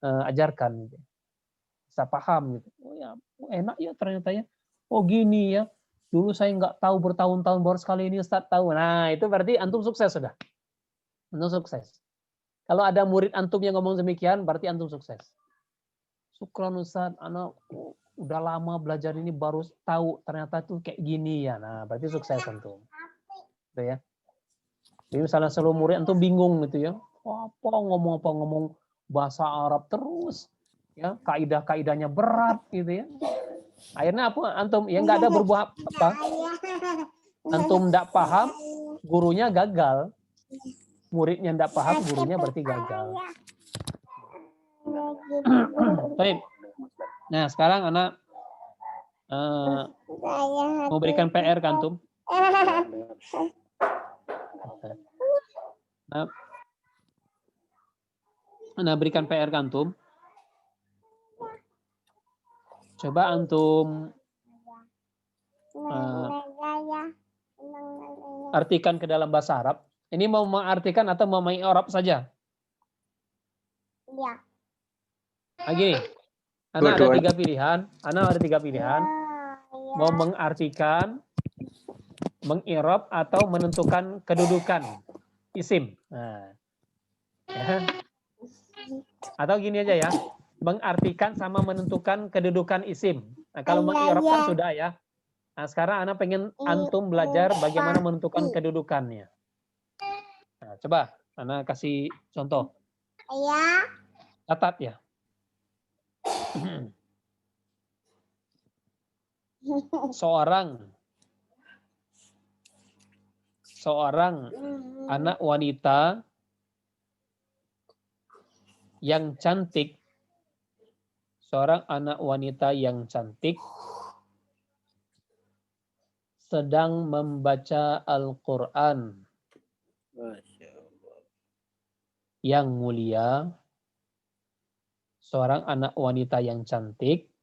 ajarkan gitu. Bisa paham gitu. Oh ya, enak ya ternyata ya. Oh gini ya. Dulu saya nggak tahu bertahun-tahun baru sekali ini Ustaz tahu. Nah, itu berarti antum sukses sudah. Antum sukses. Kalau ada murid antum yang ngomong demikian, berarti antum sukses. Syukran Ustaz, anak udah lama belajar ini baru tahu ternyata tuh kayak gini ya. Nah, berarti sukses antum. Gitu ya. Jadi misalnya seluruh murid antum bingung gitu ya. Apa ngomong bahasa Arab terus. Ya, kaidah-kaidahnya berat gitu ya. Akhirnya apa antum ya nggak ada berbuah apa. Antum nggak paham, gurunya gagal. Muridnya nggak paham, gurunya berarti gagal. Baik. Nah, sekarang anak mau berikan PR ke antum. Nah, berikan PR ke antum. Coba antum artikan ke dalam bahasa Arab. Ini mau mengartikan atau mau mengarab saja? Iya. Gini, Ana ada tiga pilihan. Ana ada tiga pilihan. Mau mengartikan, mengirab atau menentukan kedudukan isim. Nah, ya. Atau gini aja ya, mengartikan sama menentukan kedudukan isim. Nah, kalau mengirab kan sudah ya. Nah, sekarang Ana pengen antum belajar bagaimana menentukan kedudukannya. Nah, coba Ana kasih contoh. Iya. Catat ya. Seorang anak wanita yang cantik, sedang membaca Al-Quran yang mulia. Seorang anak wanita yang cantik,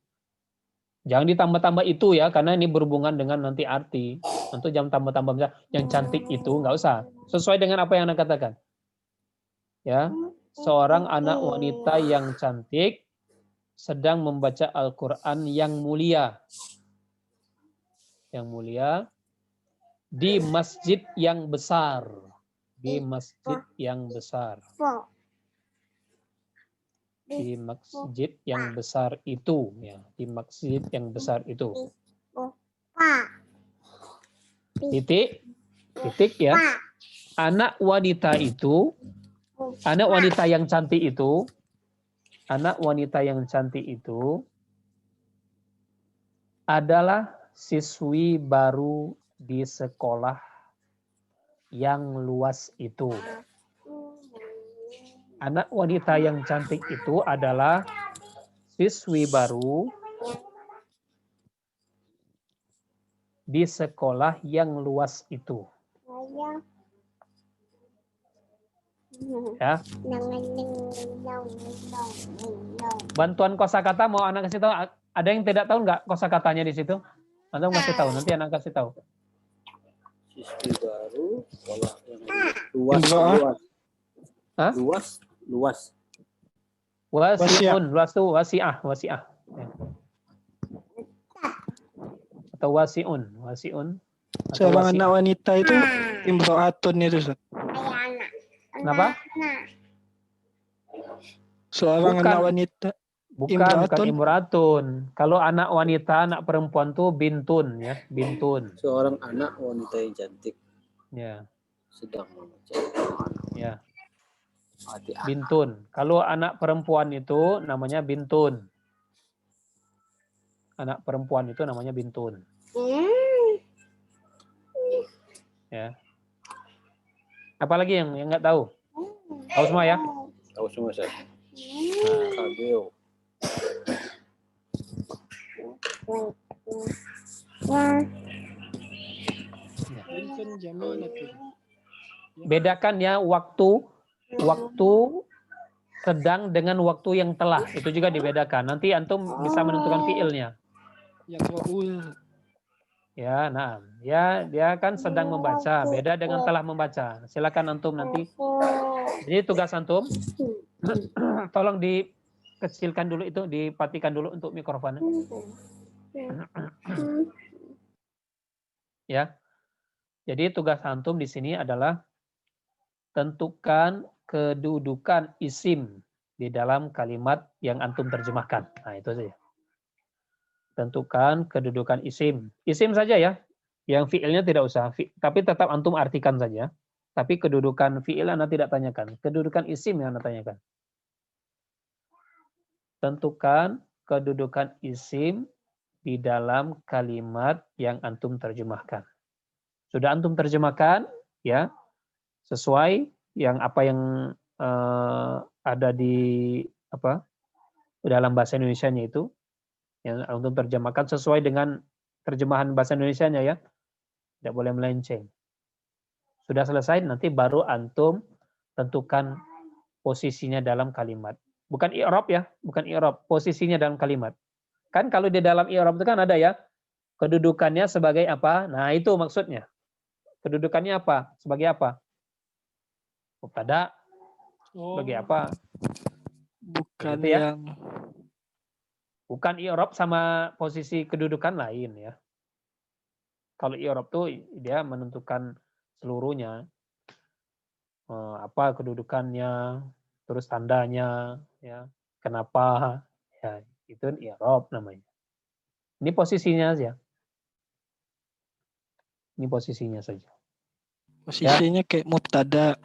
jangan ditambah-tambah itu ya, karena ini berhubungan dengan nanti arti. Untuk jangan tambah-tambah misalnya yang cantik itu, nggak usah. Sesuai dengan apa yang Anda katakan. Ya, seorang anak wanita yang cantik sedang membaca Al-Quran yang mulia. Yang mulia di masjid yang besar. Di masjid yang besar. Di masjid yang besar itu, ya, di masjid yang besar itu. Titik ya. Anak wanita yang cantik itu adalah siswi baru di sekolah yang luas itu. Anak wanita yang cantik itu adalah siswi baru di sekolah yang luas itu. Ya. Bantuan kosakata mau anak kasih tahu. Ada yang tidak tahu nggak kosakatanya di situ? Anda kasih tahu, nanti anak kasih tahu. Siswi baru, sekolah yang luas. Wasi'un, luas tuh wasi'ah. Ya. Atau wasi'un. Seorang anak wanita itu imro'atun itu, Ustaz. Kenapa? Seorang anak wanita. Bukan imro'atun. Kalau anak wanita, anak perempuan tuh bintun ya, bintun. Seorang anak wanita yang cantik. Ya. Sedang membaca. Ya. Bintun. Kalau anak perempuan itu namanya bintun. Anak perempuan itu namanya bintun. Ya. Apalagi yang nggak tahu? Tahu semua ya? Tahu semua, Ustaz. Kabeo. Wilson Jamila tuh. Bedakan ya waktu sedang dengan waktu yang telah. Itu juga dibedakan. Nanti antum bisa menentukan fiilnya. Yaqra'ul. Ya, nah, ya dia kan sedang membaca, beda dengan telah membaca. Silakan antum nanti. Jadi tugas antum, tolong dikecilkan dulu itu, dipatikan dulu untuk mikrofonnya. Ya. Jadi tugas antum di sini adalah tentukan kedudukan isim di dalam kalimat yang antum terjemahkan. Nah, itu saja. Tentukan kedudukan isim. Isim saja ya. Yang fiilnya tidak usah. Tapi tetap antum artikan saja. Tapi kedudukan fiil Anda tidak tanyakan. Kedudukan isim yang Anda tanyakan. Tentukan kedudukan isim di dalam kalimat yang antum terjemahkan. Sudah antum terjemahkan, ya, sesuai yang ada di dalam bahasa Indonesianya itu, yang antum terjemahkan sesuai dengan terjemahan bahasa Indonesianya ya, tidak boleh melenceng. Sudah selesai, nanti baru antum tentukan posisinya dalam kalimat. Bukan i'rab ya, bukan i'rab, posisinya dalam kalimat. Kan kalau di dalam i'rab itu kan ada ya, kedudukannya sebagai apa? Nah, itu maksudnya. Kedudukannya apa? Sebagai apa? Mubtada. Sebagai apa? Bukan gitu ya. yang Bukan i'rab sama posisi kedudukan lain ya. Kalau i'rab tuh dia menentukan seluruhnya. Apa kedudukannya, terus tandanya, ya, kenapa, ya, itu i'rab namanya. Ini posisinya saja. Ini posisinya saja. posisinya kayak mubtada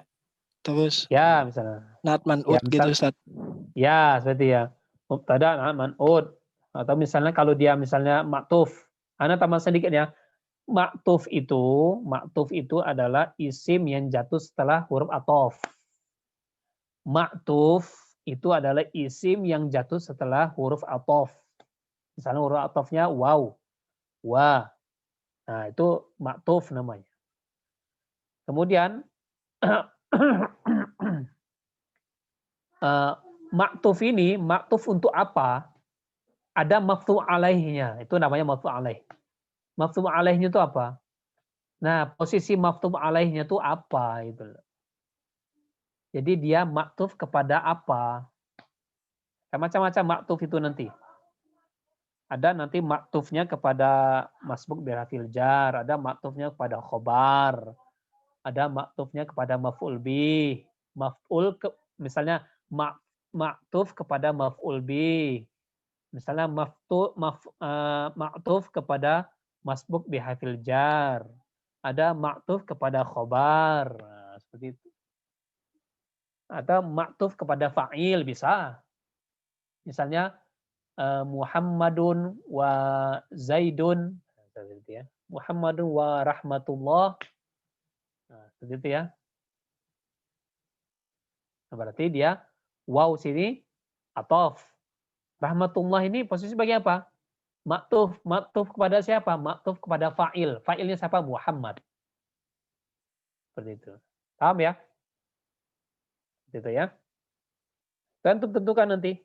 terus Ya, misalnya. naat man'ut Ya, gitu Ustaz. Ya, seperti ya. Mubtada, man'ud. Atau misalnya kalau dia misalnya maktuf. Ana tambah sedikit ya. Maktuf itu adalah isim yang jatuh setelah huruf athof. Maktuf itu adalah isim yang jatuh setelah huruf athof. Misalnya huruf athofnya waw, wa. Nah, itu maktuf namanya. Kemudian maktuf ini, maktuf untuk apa? Ada maftu' alaihnya. Itu namanya maftu' alaih. Maftu' alaihnya itu apa? Nah, posisi maftu' alaihnya itu apa? Itu. Jadi dia maktuf kepada apa? Macam-macam maktuf itu nanti. Ada nanti maktufnya kepada masbuk birafil jar, ada maktufnya kepada khobar, ada maktufnya kepada maf'ul bih, misalnya maktuf kepada maf'ul bih. Misalnya maktuf kepada masbuk bihafil jar. Ada maktuf kepada khobar. Nah, seperti itu. Atau maktuf kepada fa'il bisa. Misalnya Muhammadun wa Zaidun. Seperti itu ya. Muhammadun wa rahmatullah. Nah, seperti itu ya. Nah, berarti dia waw sini athof. Rahmatullah ini posisi sebagai apa? Maktuf kepada siapa? Maktuf kepada fa'il. Fa'ilnya siapa? Muhammad. Seperti itu. Paham ya? Seperti itu ya. Dan tentukan nanti.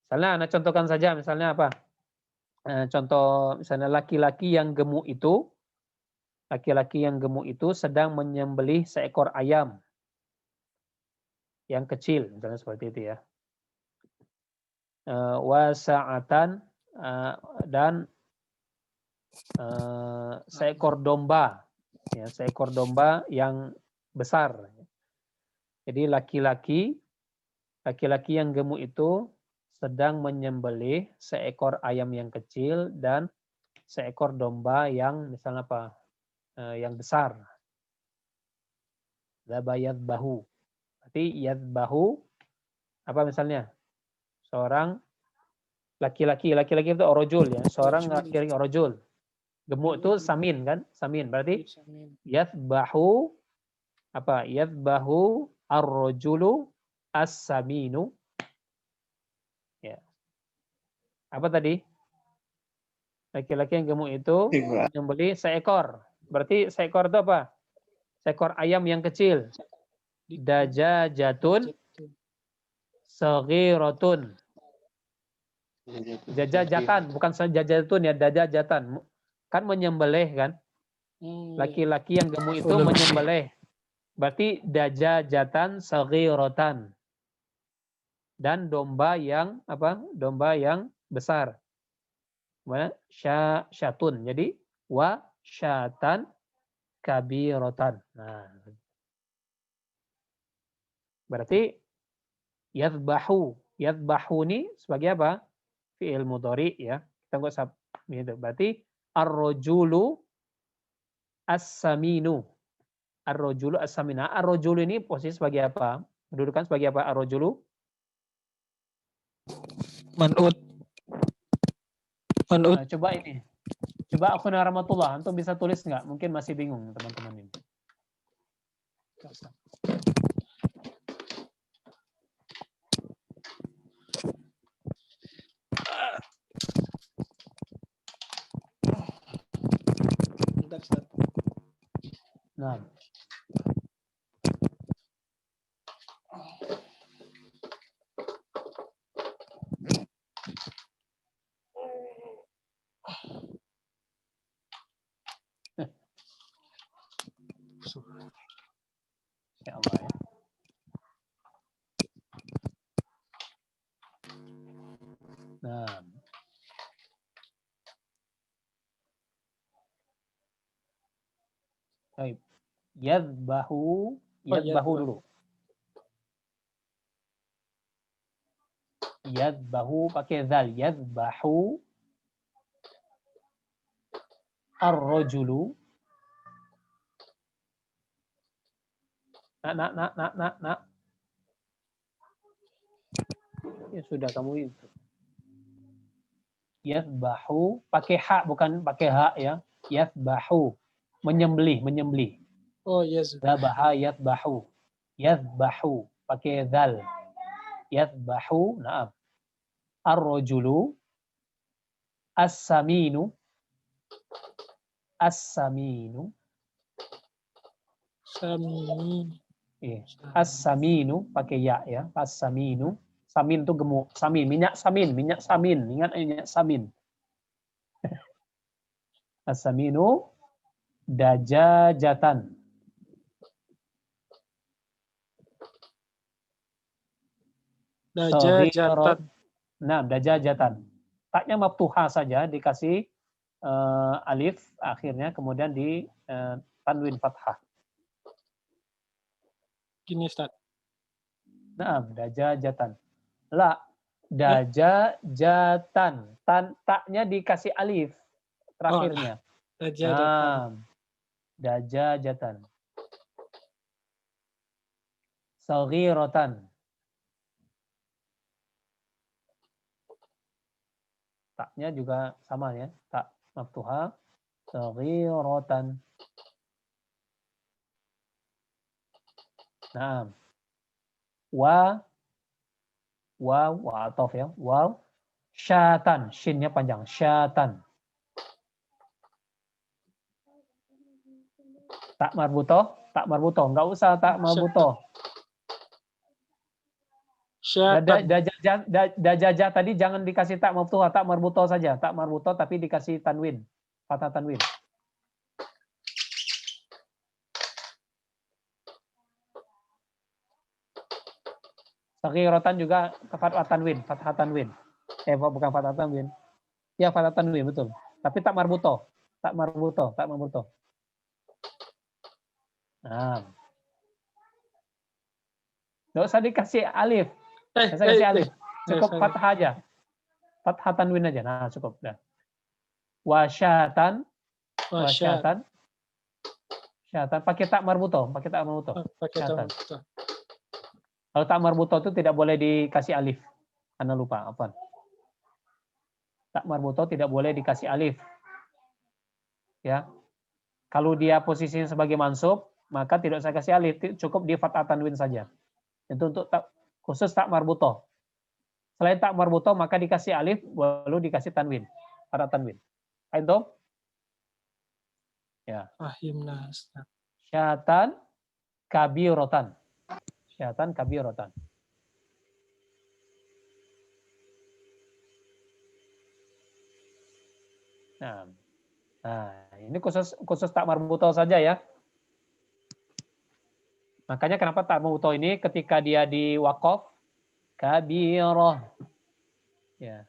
Misalnya, Anda contohkan saja. Misalnya apa? Contoh, misalnya laki-laki yang gemuk itu sedang menyembelih seekor ayam yang kecil. Misalnya seperti itu ya. Wasa'atan dan seekor domba, ya, seekor domba yang besar. Jadi laki-laki yang gemuk itu sedang menyembelih seekor ayam yang kecil dan seekor domba yang misalnya apa? Yang besar. Yadbahu. Berarti yadbahu apa misalnya? Seorang laki-laki itu orojul ya, seorang laki-laki orojul. Gemuk itu samin kan? Samin. Berarti yadbahu apa? Yadbahu ar-rajulu as-saminu. Ya. Apa tadi? Laki-laki yang gemuk itu menyembelih seekor. Berarti seekor itu apa? Seekor ayam yang kecil. Dajajatun saghiratun. Jajajatan, bukan sajajatun ya, dajajatan. Kan menyembelih kan? Laki-laki yang gemuk itu menyembelih. Berarti dajajatan saghiratan. Dan domba yang apa? Domba yang besar. Wa syatun. Jadi wa syatan kabiratan. Nah. Berarti yadbahu. Yadbahu ini sebagai apa? Fi'il mudhari ya. Kita nggak usah gitu. Berarti ar-rajulu as-saminu. Ar-rajulu as-samina. Ar-rajulu ini posisi sebagai apa? Kedudukan sebagai apa ar-rajulu? Man'ut. Nah, coba ini. Coba akhuna rahmatullah. Antum bisa tulis nggak? Mungkin masih bingung teman-teman ini. Nah. Ya Allah ya. Nah. Baik. Yadbahu dulu. Yadbahu pakai zal. Yadbahu ar-rajulu. Nak. Ya sudah kamu itu. Yadbahu pakai ha bukan pakai ha ya. Yadbahu menyembelih. Oh yes. Zabaha yadbahu. Yadbahu pakai zal. Yadbahu, na'am. Ar-rajulu as-saminu. As-saminu. As-saminu pakai ya. As-saminu. Samin itu gemuk. Samin, minyak samin. Ingat minyak samin. As-saminu dajajatan. Dajajatan. Nah, dajajatan. Taknya maftuha saja dikasih alif akhirnya kemudian di tanwin fathah. Gini Ustaz. Nah, dajajatan. La, dajajatan. Taknya dikasih alif terakhirnya. Nah, dajajatan. Saghiratan. Taknya juga sama ya. Tak maftuha. Saghiratan. Nah. Wa atof ya. Waw. Syatan. Shinnya panjang. Syatan. Tak marbutoh. Enggak usah tak marbutoh. Dajajah tadi jangan dikasih tak maftuhah, tak marbutoh saja. Tak marbutoh tapi dikasih tanwin. Fathah tanwin. Saghiratan juga fathah tanwin. Bukan fathah tanwin. Ya fathah tanwin betul. Tapi tak marbutoh. Nah. Nggak usah dikasih alif. Cukup fathah aja. Fathah tanwin aja. Nah, cukup. Dah. Wasyatan. Syatan pakai tak marbutoh. Syatan. Kalau tak marbutoh itu tidak boleh dikasih alif. Anda lupa, apa? Tak marbutoh tidak boleh dikasih alif. Ya. Kalau dia posisinya sebagai mansub, maka tidak usah kasih alif, cukup di fathah tanwin saja. Itu untuk khusus tak marbutoh. Selain tak marbutoh maka dikasih alif lalu dikasih tanwin. Ada tanwin. Antum? Ya. Fahimna Ustaz. Syatan kabirotan. Syatan kabirotan. Nah, ini khusus tak marbutoh saja ya. Makanya kenapa tak marbutoh ini ketika dia di waqaf kabiroh. Ya.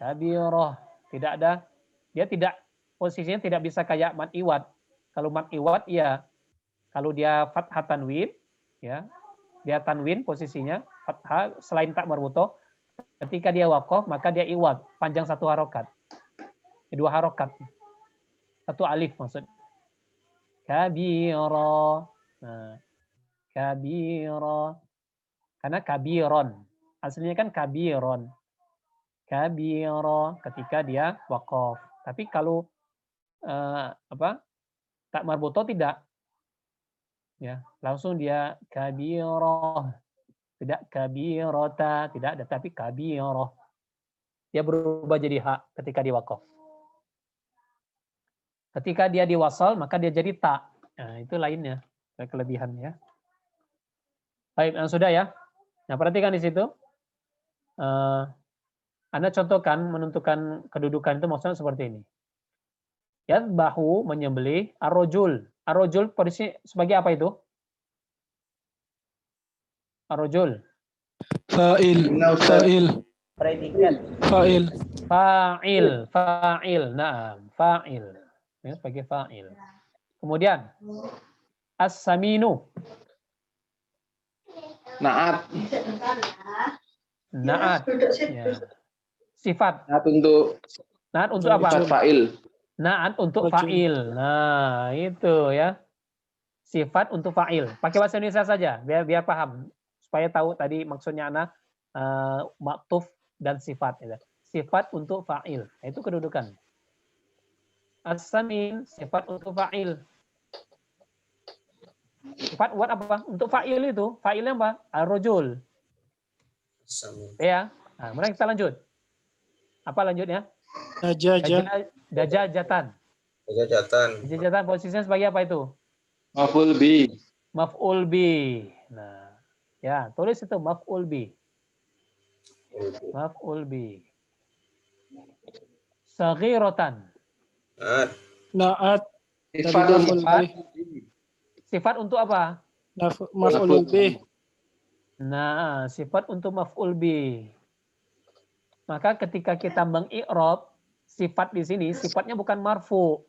Kabiroh. Tidak ada. Dia tidak, posisinya tidak bisa kayak mat iwad. Kalau mat iwad ya. Kalau dia fathah tanwin, ya. Dia tanwin posisinya fathah selain tak marbutoh. Ketika dia waqaf maka dia iwad, panjang satu harokat. 2 harokat. 1 alif maksud. Kabiro. Nah, kabiro. Karena kabiron. Aslinya kan kabiron. Kabiro ketika dia waqaf. Tapi kalau tak marbutoh tidak. Ya, langsung dia kabiro. Tidak kabirota, tidak ada tapi kabiro. Dia berubah jadi ha ketika di waqaf. Ketika dia diwasal maka dia jadi ta. Nah, itu lainnya, kelebihannya. Baik, sudah ya. Nah, perhatikan di situ. Anda contohkan menentukan kedudukan itu maksudnya seperti ini. Yadbahu menyembelih ar-rajul. Ar-rajul posisi sebagai apa itu? Ar-rajul. Fa'il. Fa'il. Predikat. Fa'il. Fa'il. Nah, fa'il. Ya, sebagai fa'il. Kemudian as-saminu. Naat. Naat. Ya. Sifat. Naat untuk apa? sifat fa'il. Naat untuk fa'il. Nah, itu ya. Sifat untuk fa'il. Pakai bahasa Indonesia saja biar paham. Supaya tahu tadi maksudnya anak maktuf dan sifat. Ya. Sifat untuk fa'il. Itu kedudukan. As-samin, sifat untuk fa'il. Sifat buat apa? Untuk fa'il itu. Fa'ilnya apa? Ar-rajul. Ya. Nah, kemudian kita lanjut. Apa lanjutnya? Dajajatan. Dajajatan posisinya sebagai apa itu? Maf'ul bi. Maf'ul bi. Nah, ya, tulis itu maf'ul bi. Maf'ul bi. Saghiratan. Naat. Sifat untuk apa? Maf'ul bih. Nah, sifat untuk maf'ul bi. Maka ketika kita mengi'rab sifat di sini, sifatnya bukan marfu.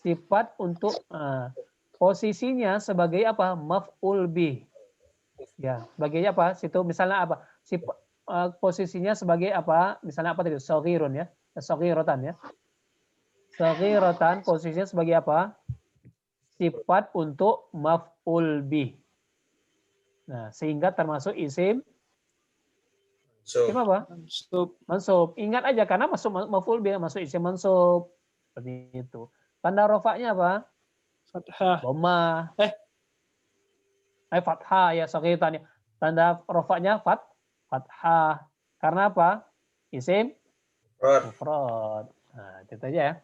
Sifat untuk posisinya sebagai apa? Maf'ul bi. Ya, sebagai apa? Situ misalnya apa? Sifat posisinya sebagai apa? Misalnya apa tadi? Saghirun ya. Saghiratan ya. Saghiratan posisinya sebagai apa? Sifat untuk maf'ul bi. Nah, sehingga termasuk isim apa? Mansub. Ingat aja karena masuk maf'ul bi, masuk isim mansub. Seperti itu. Tanda rofaknya apa? Fathah. Dhammah. Fathah ya, saghiratan. Tanda rofaknya fathah. Karena apa? Isim mufrad. Nah, itu aja ya.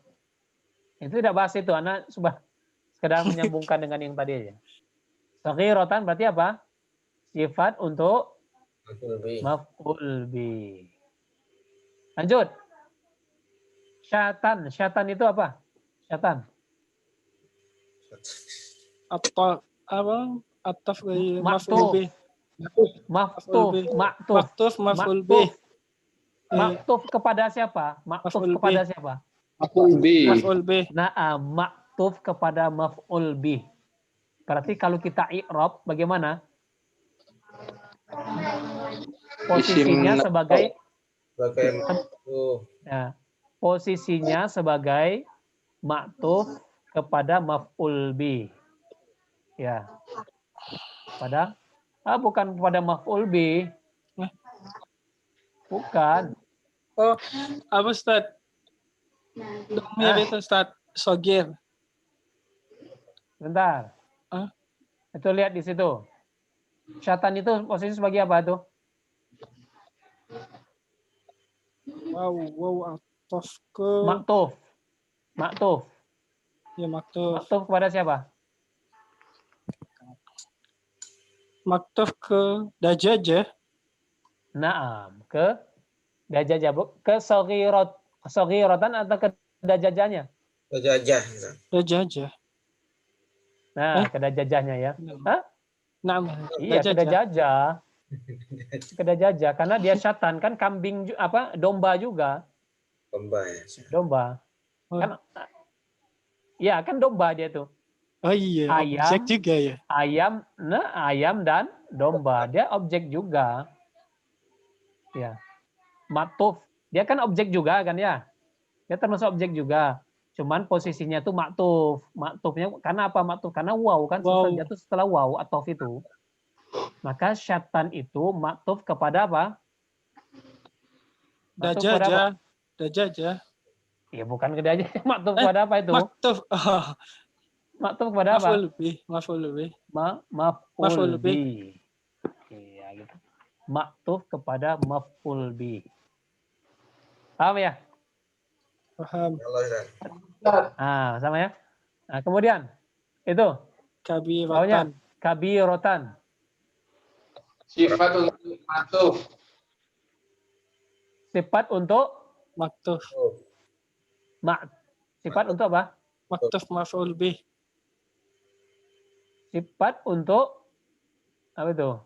Itu tidak bahas itu, anak sudah sekedar menyambungkan dengan yang tadi aja. Saghiratan berarti apa? Sifat untuk maf'ul bi. Lanjut. Syatan. Syatan itu apa? Syatan. Ataf maf'ul bih. Maktuf maf'ul bih. Maktuf kepada siapa? Maktuf kepada siapa? Maf'ul bih. Nah, maktuf kepada maf'ul bih. Berarti kalau kita i'rab bagaimana? Posisinya sebagai posisinya sebagai maktuf kepada maf'ul bih. Ya. Pada bukan kepada maf'ul bih. Bukan. Oh, apa Ustaz? Domir itu Ustaz, sogir. Bentar. Itu lihat di situ. Syatan itu posisi sebagai apa tuh? Wow, atof ke Maktuf. Maktuf. ya maktuf. Maktuf kepada siapa? Maktuf ke dajajah. Naam. Ke dajajah. Ke soghiratan atau ke dajajahnya? Dajajah. Dajajah. Nah, ke dajajahnya ya. Hah? Nah, Iya, ke dajajah. Ke dajajah. Karena dia syatan. Kan kambing, domba juga. Domba ya. Domba. Kan, ya kan domba dia tuh. Oh iya, Ayam, objek juga ya. ayam dan domba. Dia objek juga. Ya. Maktuf. Dia kan objek juga kan ya. Dia termasuk objek juga. Cuman posisinya tuh maktuf. Maktufnya karena apa maktuf? Karena waw kan jatuh setelah waw atau itu. Maka syaitan itu maktuf kepada apa? Maktuf kepada apa? Dajajah. Ya bukan ke dajajah. Maktuf kepada apa itu? Maktuf. Maktuf kepada apa? Maf'ul bi. Iya gitu. Maktuf kepada maf'ul bi. Paham ya? Paham. Ah, sama ya. Nah, kemudian itu kabirotan. Sifat untuk maktuf. Sifat untuk maktuf. Sifat untuk apa? Maktuf maf'ul bih. Sifat untuk apa itu?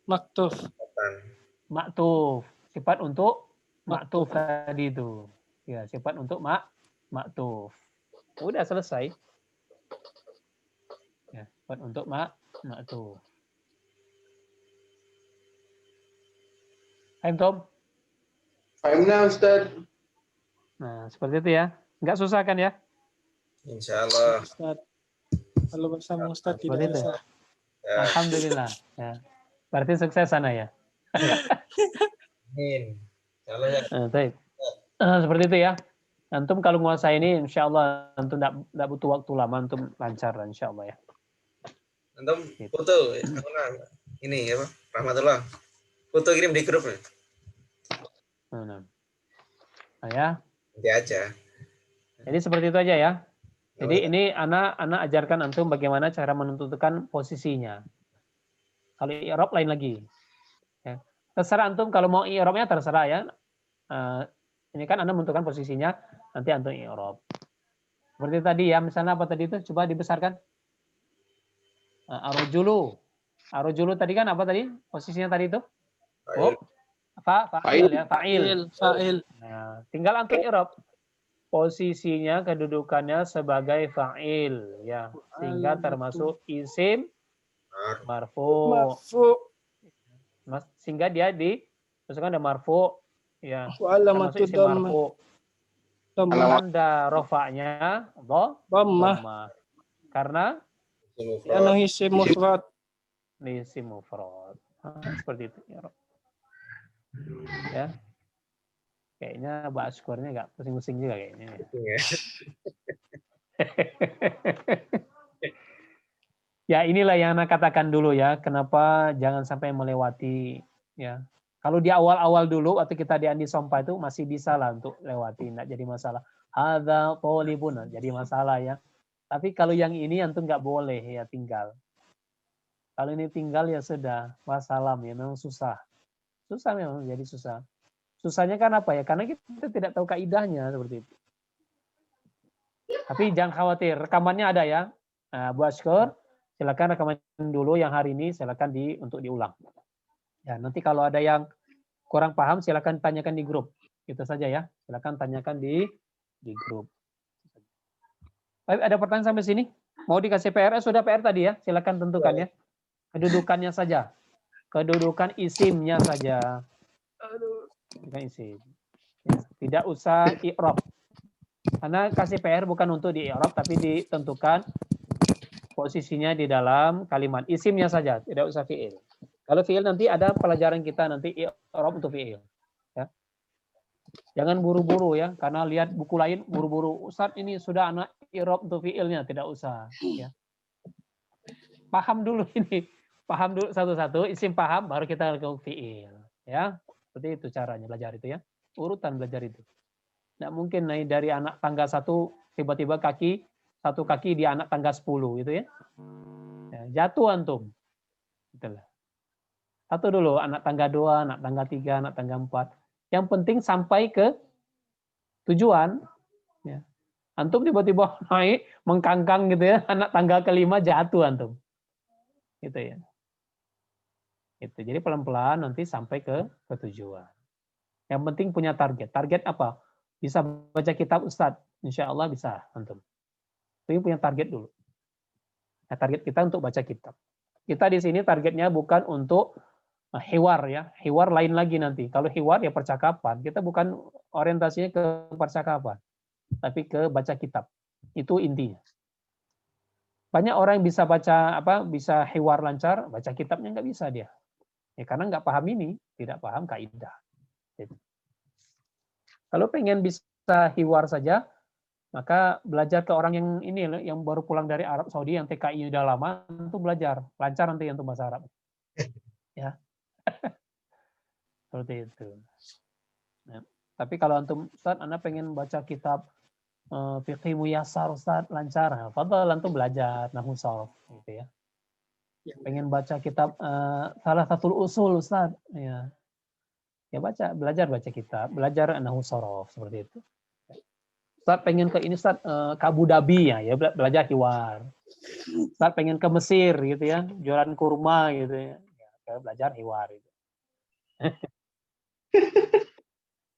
Maktuf. Maktuf. Sifat untuk maktuf tadi itu. Ya, sifat untuk maktuf. Udah selesai. Ya, sifat untuk maktuf. Paham, Tom? Paham, Ustaz. Nah, seperti itu ya. Enggak susah kan ya? Insya Allah. Kalau bersama Ustaz tidak bisa. Ya. Alhamdulillah. Ya. Berarti sukses sana ya. Amin. Insya Allah ya. Baik. Seperti itu ya. Antum kalau menguasai ini, insya Allah antum tidak butuh waktu lama, antum lancar, insya Allah ya. Antum foto, ini ya Pak, Rahmatullah. Foto kirim di grup. Nah ya. Nanti aja. Jadi seperti itu aja ya. Jadi ini anak ajarkan antum bagaimana cara menentukan posisinya. Kalau i'rab lain lagi. Ya. Terserah antum kalau mau i'rabnya terserah ya. Ini kan Anda menentukan posisinya, nanti antum i'rab. Seperti tadi ya, misalnya apa tadi itu? Coba dibesarkan. Arujulu. Arujulu tadi kan apa tadi? Posisinya tadi itu? Oh, fa'il ya, fa'il. Nah, tinggal antum i'rab. Posisinya, kedudukannya sebagai fa'il ya, sehingga termasuk isim marfu. Sehingga dia misalkan ada marfu ya, termasuk isim marfu. Tanda rofa'nya dhammah. Karena isim mufrad. Isim mufrad. Seperti itu ya. Kayaknya bahas skornya nggak pusing-pusing juga kayaknya. Ya inilah yang Anda katakan dulu ya. Kenapa jangan sampai melewati ya. Kalau di awal-awal dulu waktu kita di Andi Sompa itu masih bisa lah untuk lewati, nggak jadi masalah. Hadza thalibun jadi masalah ya. Tapi kalau yang ini antum nggak boleh ya tinggal. Kalau ini tinggal ya sudah, wassalam ya memang susah. Susah memang jadi susah. Susahnya kan apa ya? Karena kita tidak tahu kaidahnya seperti itu. Tapi jangan khawatir, rekamannya ada ya. Nah, Bu Ashkur, silakan rekaman dulu yang hari ini, silakan untuk diulang. Ya, nanti kalau ada yang kurang paham, silakan tanyakan di grup. Itu saja ya. Silakan tanyakan di grup. Ada pertanyaan sampai sini? Mau dikasih PR? Sudah PR tadi ya. Silakan tentukan ya. Kedudukannya saja. Kedudukan isimnya saja. Bukan isim. Ya, tidak usah i'rab. Karena kasih PR bukan untuk di i'rab tapi ditentukan posisinya di dalam kalimat. Isimnya saja, tidak usah fi'il. Kalau fi'il nanti ada pelajaran kita nanti i'rab untuk fi'il. Ya. Jangan buru-buru ya, karena lihat buku lain buru-buru. Ustaz ini sudah anak i'rab untuk fi'ilnya, tidak usah. Ya. Paham dulu ini. Paham dulu satu-satu, isim paham, baru kita lakukan fi'il. Ya. Seperti itu caranya belajar itu ya. urutan belajar itu. Nggak mungkin naik dari anak tangga 1 tiba-tiba satu kaki di anak tangga 10 gitu ya. Jatuh antum. Itulah. Satu dulu, anak tangga 2, anak tangga 3, anak tangga 4. Yang penting sampai ke tujuan. Ya. Antum tiba-tiba naik, mengkangkang gitu ya, anak tangga ke-5 jatuh antum. Gitu ya. Gitu. Jadi pelan-pelan nanti sampai ke tujuan. Yang penting punya target. Target apa? Bisa baca kitab Ustadz. Insya Allah bisa antum. Tapi punya target dulu. Nah, target kita untuk baca kitab. Kita di sini targetnya bukan untuk hiwar ya, hiwar lain lagi nanti. Kalau hiwar ya percakapan, kita bukan orientasinya ke percakapan, tapi ke baca kitab. Itu intinya. Banyak orang yang bisa baca bisa hiwar lancar, baca kitabnya nggak bisa dia. Ya karena nggak paham ini, tidak paham kaidah. Gitu. Kalau pengen bisa hiwar saja, maka belajar ke orang yang ini yang baru pulang dari Arab Saudi yang TKI udah lama, itu belajar lancar nanti untuk bahasa Arab. Ya. Seperti itu. Nah, tapi kalau antum Ustaz, Anda pengen baca kitab Fiqh Muyassar Ustaz, lancar. Nah, fadhal antum belajar nahwu sharaf gitu ya. Pengen baca kitab salah satu usul Ustaz, ya. Ya belajar baca kitab, belajar nahwu sharaf seperti itu. Ustaz pengen ke ini Ustaz ke Abu Dhabi ya belajar hiwar. Ustaz pengen ke Mesir gitu ya, jualan kurma gitu ya. Ya belajar hiwar gitu.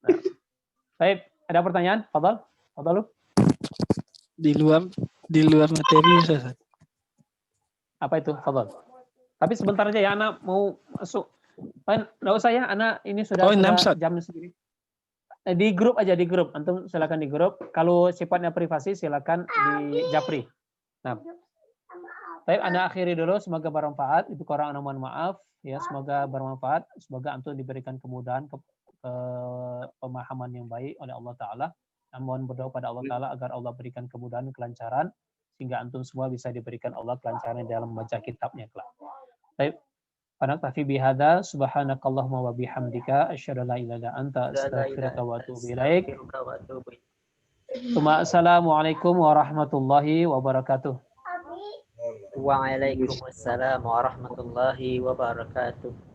Nah, baik, ada pertanyaan? Fadhal? Fadhal? Di luar materi Ustaz. Apa itu? Fadhal. Tapi sebentar aja ya, Ana mau masuk. Nggak usah ya, Ana ini sudah jam sendiri. Di grup aja, di grup. Antum silakan di grup. Kalau sifatnya privasi silakan di Japri. Nah, baik, Ana akhiri dulu. Semoga bermanfaat. Itu kurang Ana mohon maaf. Ya, semoga bermanfaat. Semoga antum diberikan kemudahan pemahaman yang baik oleh Allah Ta'ala. Mohon berdoa pada Allah Ta'ala agar Allah berikan kemudahan, kelancaran, sehingga antum semua bisa diberikan Allah kelancaran dalam membaca kitabnya kelak. Baik, fanaktafi bihadza, subhanakallahumma wa bihamdika, asyhadu an la ilaha illa anta, astaghfiruka wa atubu ilaik. Assalamualaikum warahmatullahi wabarakatuh. Waalaikumsalam warahmatullahi wabarakatuh.